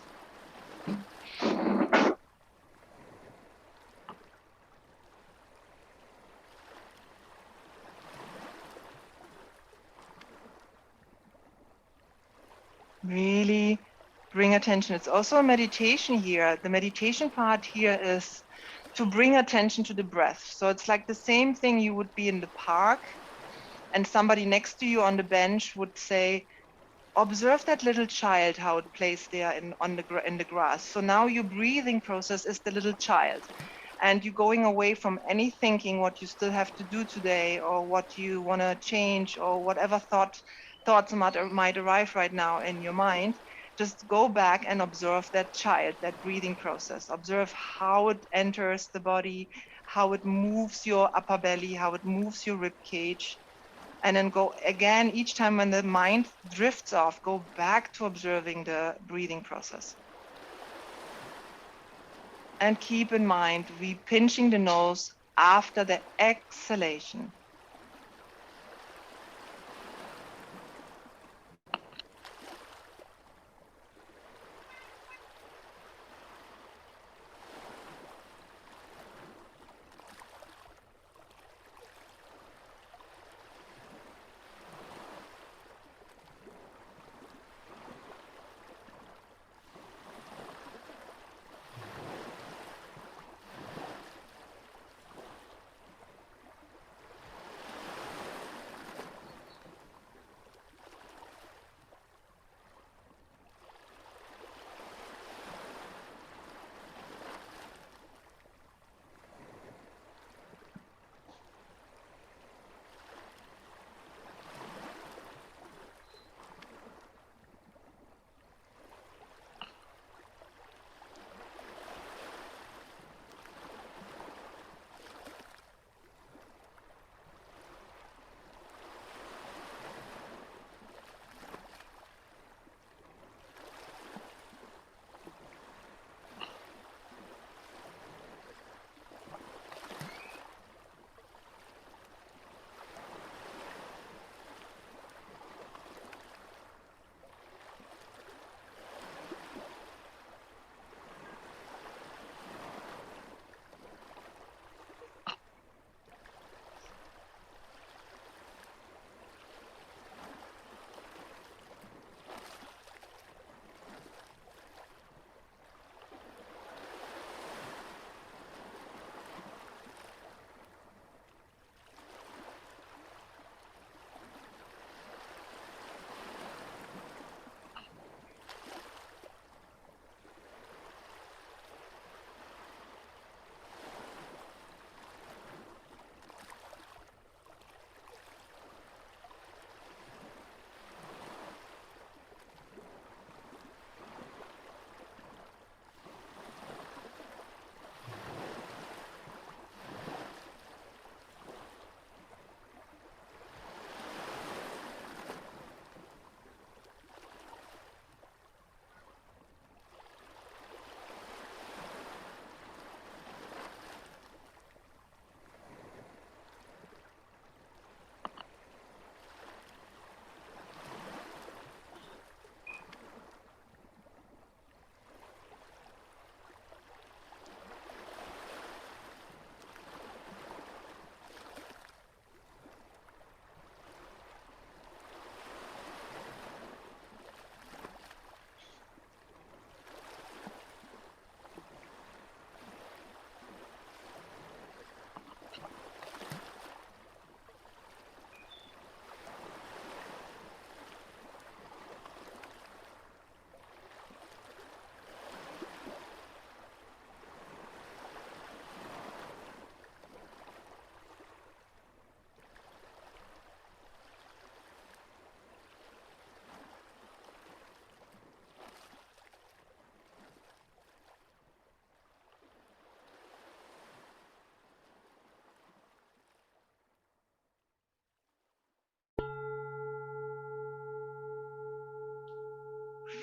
Really bring attention. It's also a meditation here. The meditation part here is to bring attention to the breath. So it's like the same thing you would be in the park and somebody next to you on the bench would say, observe that little child, how it plays there in the grass. So now your breathing process is the little child. And you're going away from any thinking what you still have to do today or what you want to change or whatever thoughts might arrive right now in your mind. Just go back and observe that child, that breathing process. Observe how it enters the body, how it moves your upper belly, how it moves your rib cage, and then go again each time when the mind drifts off, go back to observing the breathing process. And keep in mind, we pinching the nose after the exhalation.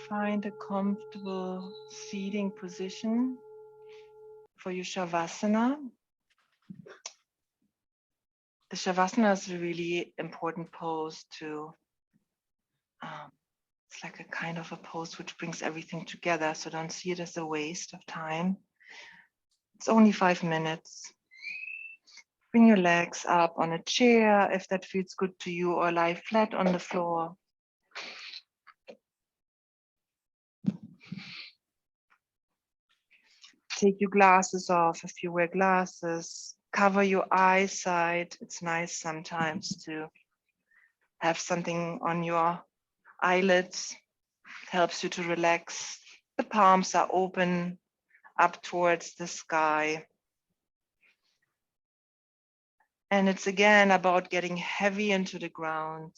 Find a comfortable seating position for your Shavasana. The Shavasana is a really important pose to, it's like a kind of a pose which brings everything together. So don't see it as a waste of time. It's only 5 minutes. Bring your legs up on a chair if that feels good to you, or lie flat on the floor. take your glasses off if you wear glasses. Cover your eyesight. It's nice sometimes to have something on your eyelids. Helps you to relax. The palms are open up towards the sky. And it's again about getting heavy into the ground.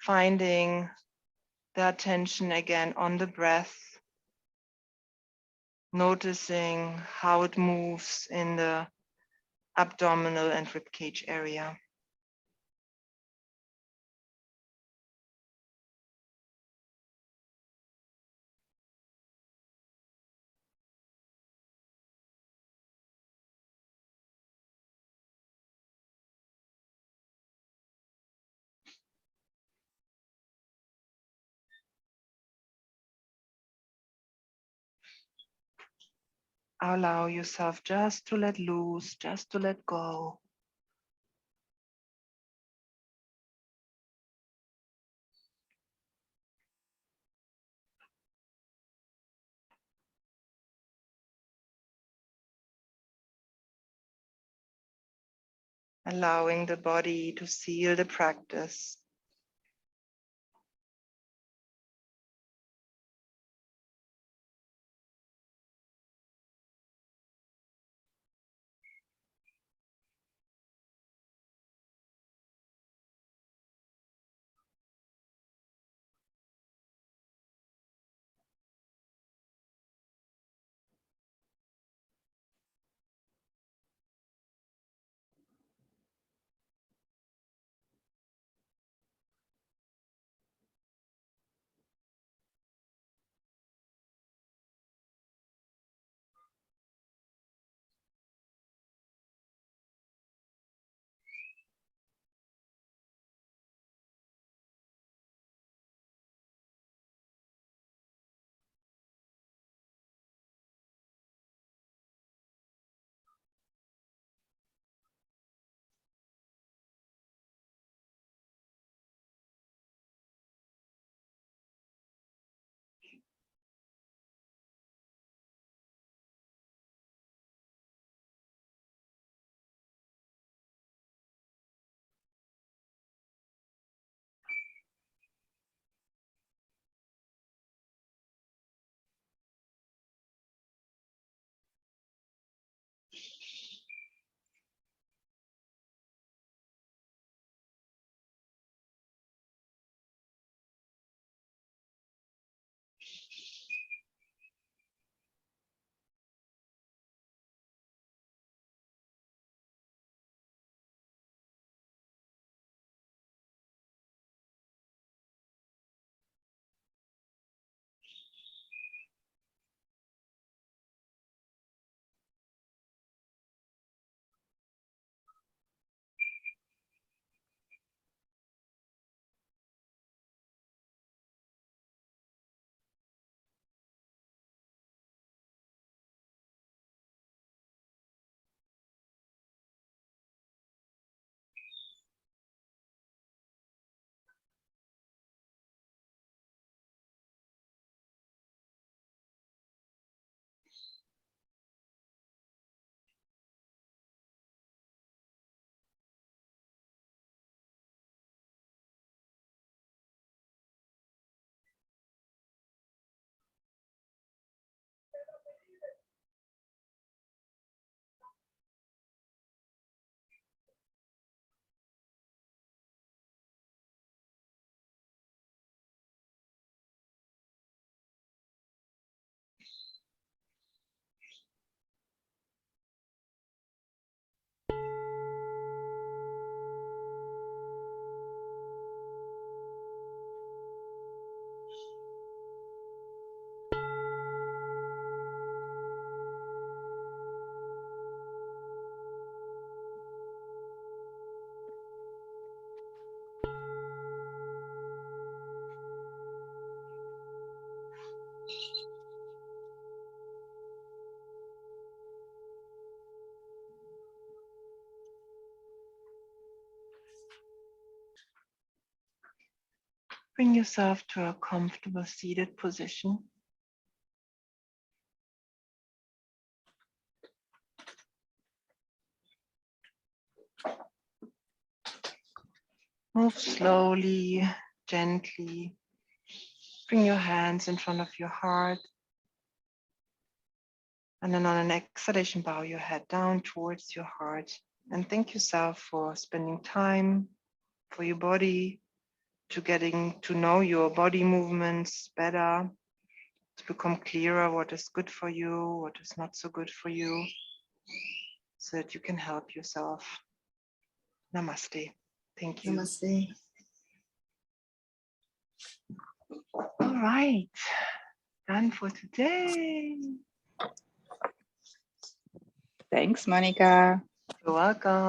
Finding the attention again on the breath. Noticing how it moves in the abdominal and ribcage area. Allow yourself just to let loose, just to let go. Allowing the body to seal the practice. Bring yourself to a comfortable seated position. Move slowly, gently. Bring your hands in front of your heart. And then on an exhalation, bow your head down towards your heart. And thank yourself for spending time for your body, to getting to know your body movements better, to become clearer what is good for you, what is not so good for you, so that you can help yourself. Namaste. Thank you. Namaste. All right. Done for today. Thanks, Monica. You're welcome.